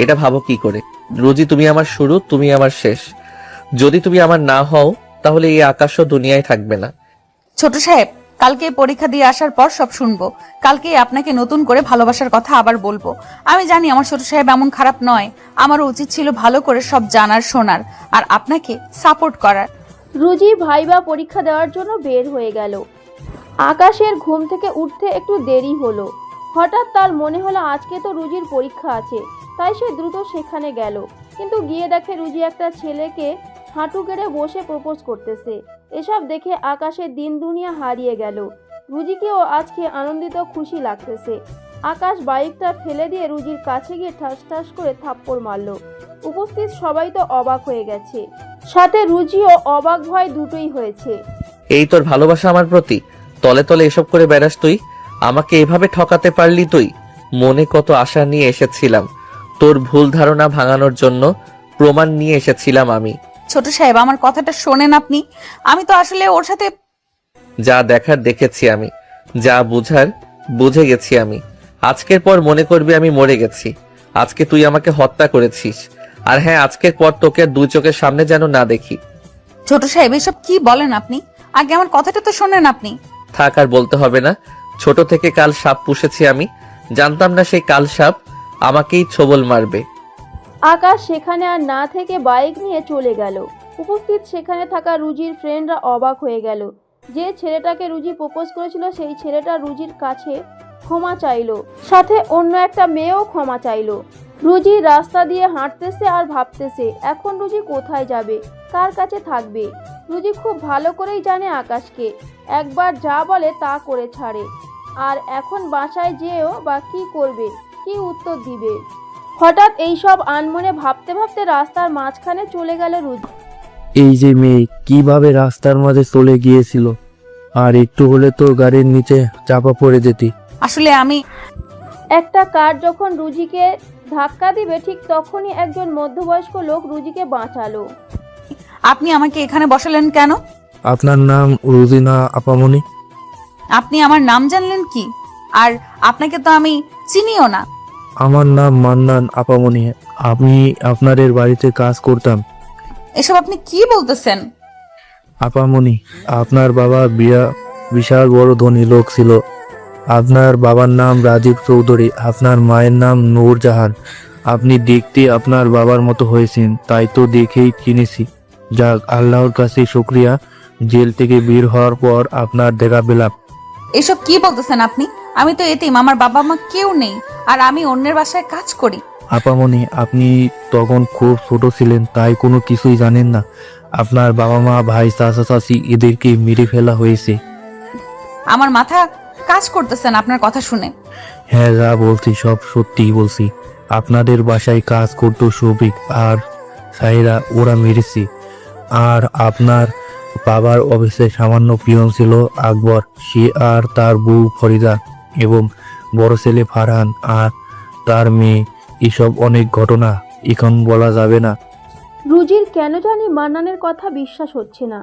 এটা ভাবো কি করে? রোজি, তুমি আমার শুরু, তুমি আমার শেষ। যদি তুমি আমার না হও তাহলে এই আকাশও দুনিয়ায় থাকবে না। ছোট সাহেব, কালকে পরীক্ষা দিয়ে আসার পর সব শুনবো। কালকেই আপনাকে নতুন করে ভালোবাসার কথা আবার বলবো। আমি জানি আমার ছোট সাহেব এমন খারাপ নয়। আমারও উচিত ছিল ভালো করে সব জানার, শোনার আর আপনাকে সাপোর্ট করার। রুজি ভাইবা পরীক্ষা দেওয়ার জন্য বের হয়ে গেল। আকাশের ঘুম থেকে উঠতে একটু দেরি হলো। হঠাৎ তার মনে হলো আজকে তো রুজির পরীক্ষা আছে, তাই সে দ্রুত সেখানে গেল। কিন্তু গিয়ে দেখে রুজি একটা ছেলেকে হাঁটু গেড়ে বসে প্রপোজ করতেছে। এসব দেখে আকাশের দিন দুনিয়া হারিয়ে গেল। রুজিকেও আজকে আনন্দিত খুশি লাগতেছে। আকাশ বাইকটা ফেলে দিয়ে রুজির কাছে গিয়ে ঠাস ঠাস করে থাপ্পড় মারল। উপস্থিত সবাই তো অবাক হয়ে গেছে, সাথে রুজিও অবাক ভয় দুটোই হয়েছে। এই তোর ভালোবাসা আমার প্রতি? তলে তলে এসব করে বেড়াস তুই? আমাকে এভাবে ঠকাতে পারলি তুই? মনে কত আশা নিয়ে এসেছিলাম, তোর ভুল ধারণা ভাঙানোর জন্য প্রমাণ নিয়ে এসেছিলাম আমি। ছোট সাহেব, আমার কথাটা শোনেন আপনি। আমি তো আসলে ওর সাথে যা দেখার দেখেছি আমি, যা বুঝার বুঝে গেছি আমি। আজকের পর মনে করবি আমি মরে গেছি। আজকে তুই আমাকে হত্যা করেছিস। আর হ্যাঁ, আজকের পর তোকে আর দুই চোখের সামনে যেন না দেখি। ছোট সাহেব, এসব কি বলেন আপনি? আগে আমার কথাটা তো শোনেন আপনি। থাক, আর বলতে হবে না। ছোট থেকে কাল সাপ পুষেছি আমি, জানতাম না সেই কাল সাপ আমাকেই ছোবল মারবে। আকাশ সেখানে আর না থেকে বাইক নিয়ে চলে গেল। উপস্থিত সেখানে থাকা রুজির ফ্রেন্ডরা অবাক হয়ে গেল। যে ছেলেটাকে রুজি প্রপোজ করেছিল সেই ছেলেটা রুজির কাছে ক্ষমা চাইলো, সাথে অন্য একটা মেয়েও ক্ষমা চাইলো। রুজি রাস্তা দিয়ে হাঁটতেছে আর ভাবতেছে এখন রুজি কোথায় যাবে, কার কাছে থাকবে। রুজি খুব ভালো করেই জানে আকাশকে, একবার যা বলে তা করে ছাড়ে। আর এখন বাসায় যেও বা কি করবে, কি উত্তর দিবে। হঠাৎ এইসব আনমনে ভাবতে ভাবতে রাস্তার মাঝখানে চলে গেল রুজি। এই যে মেয়ে কিভাবে রাস্তার মাঝে চলে গিয়েছিল, আর একটু হলে তো গাড়ির নিচে চাপা পড়ে যেতি। আসলে আমি একটা কার যখন রুজিকে ধাক্কা দিবে ঠিক তখনই একজন মধ্যবয়স্ক লোক রুজিকে বাঁচালো। আপনি আমাকে এখানে বসালেন কেন? আপনার নাম রুজিনা আপামনি? আপনি আমার নাম জানলেন কি? আর আপনাকে তো আমি চিনিও না। আমার নাম মান্নান আপামনি। আমি আপনাদের বাড়িতে কাজ করতাম। এসব আপনি কি বলতেছেন? আপামনি, আপনার বাবা বিশাল বড় ধনী লোক ছিল। আপনার বাবার নাম রাজীব চৌধুরী, আপনার মায়ের নাম নূরজাহান। আপনি দেখতে আপনার বাবার মতো হয়েছেন, তাই তো দেখেই চিনেছি। যাক, আল্লাহর কাছে শুকরিয়া, জেল থেকে বের হওয়ার পর আপনার দেখা পেলাম। এসব কি বলতেছেন আপনি? আমি তো এতিম, আমার বাবা মা কেউ নেই, আর আমি অন্যের বাসায় কাজ করি। আপামনি, আপনি তখন খুব ছোট ছিলেন, তাই কোনো কিছুই জানেন না। আপনার বাবা মা, ভাই, চাচা চাচি এদেরকে মেরে ফেলা হয়েছে। আমার মাথা কাজ করতেছেন আপনার কথা শুনে। হ্যাঁ, যা বলছি সব সত্যিই বলছি। আপনাদের বাসায় কাজ করতো শফিক আর সাইরা, ওরা মেরেছে। আর আপনার বাবার অফিসে সামান্য পিয়ন ছিল আকবর, সে আর তার বউ ফরিদা এবং বড় ছেলে ফারহান আর তার মেয়ে। এসব অনেক ঘটনা, এখন বলা যাবে না। রুজির কেন জানি মান্নানের কথা বিশ্বাস হচ্ছে না।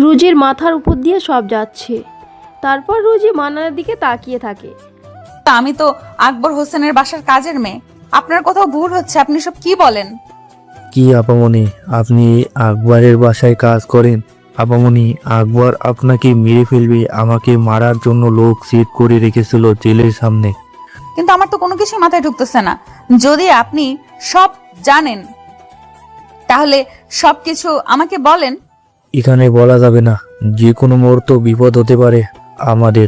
রুজির মাথার উপর দিয়ে সব যাচ্ছে। তারপর রুজি মান্নানের দিকে তাকিয়ে থাকে। তা আমি তো আকবর হোসেনের বাসার কাজের মেয়ে। আপনার কোথাও ভুল হচ্ছে, আপনি সব কি বলেন? কি আপামনি, আপনি আকবরের বাসায় কাজ করেন? আপামনি, আকবর আপনাকে মেরে ফেলবে, আমাকে মারার জন্য লোক সেট করে রেখেছিল জেলের সামনে। কিন্তু আমার তো কোনো কিছু মাথায় ঢুকতেছে না। যদি আপনি সব জানেন তাহলে সবকিছু আমাকে বলেন। এখানে বলা যাবে না, যে কোনো মুহূর্ত বিপদ হতে পারে আমাদের।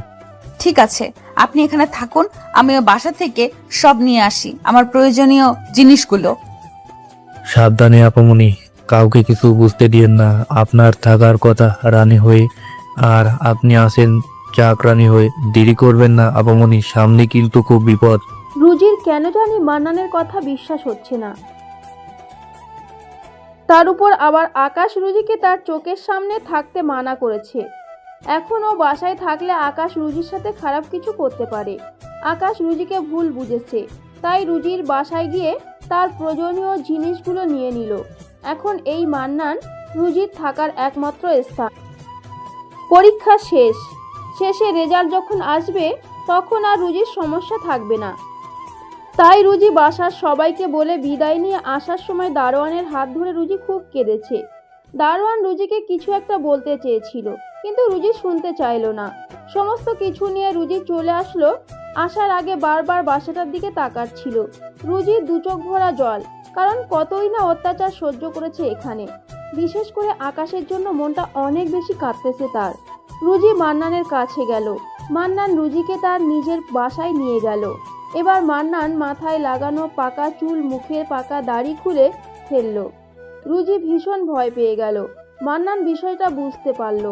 ঠিক আছে, আপনি এখানে থাকুন, আমি ওই বাসা থেকে সব নিয়ে আসি, আমার প্রয়োজনীয় জিনিসগুলো। সাবধানে আপামনি, কাউকে কিছু বুঝতে দিয়েন না। আপনার থাকার কথা রানী হয়ে, আর আপনি আসেন চাকরানি হয়ে। দেরি করবেন না আপামনি, সামনে কিন্তু খুব বিপদ। রুজির কেন জানি মান্নানের কথা বিশ্বাস হচ্ছে না। তার উপর আবার আকাশ রুজিকে তার চোখের সামনে থাকতে মানা করেছে। এখন ও বাসায় থাকলে আকাশ রুজির সাথে খারাপ কিছু করতে পারে। আকাশ রুজিকে ভুল বুঝেছে, তাই রুজির বাসায় গিয়ে তার প্রয়োজনীয় জিনিসগুলো নিয়ে নিল। এখন এই মান্নান রুজির থাকার একমাত্র স্থান। পরীক্ষা শেষে রেজাল্ট যখন আসবে তখন আর রুজির সমস্যা থাকবে না। তাই রুজি বাসার সবাইকে বলে বিদায় নিয়ে আসার সময় দারোয়ানের হাত ধরে রুজি খুব কেঁদেছে। দারোয়ান রুজিকে কিছু একটা বলতে চেয়েছিল, কিন্তু রুজি শুনতে চাইল না। সমস্ত কিছু নিয়ে রুজি চলে আসলো। আসার আগে বারবার বাসাটার দিকে তাকাচ্ছিল। রুজির দু চোখ ভরা জল, কারণ কতই না অত্যাচার সহ্য করেছে এখানে। বিশেষ করে আকাশের জন্য মনটা অনেক বেশি কাঁদতেছে তার। রুজি মান্নানের কাছে গেল। মান্নান রুজিকে তার নিজের বাসায় নিয়ে গেল। এবার মান্নান মাথায় লাগানো পাকা চুল, মুখের পাকা দাড়ি খুলে ফেলল। রুজি ভীষণ ভয় পেয়ে গেল। মান্নান বিষয়টা বুঝতে পারল।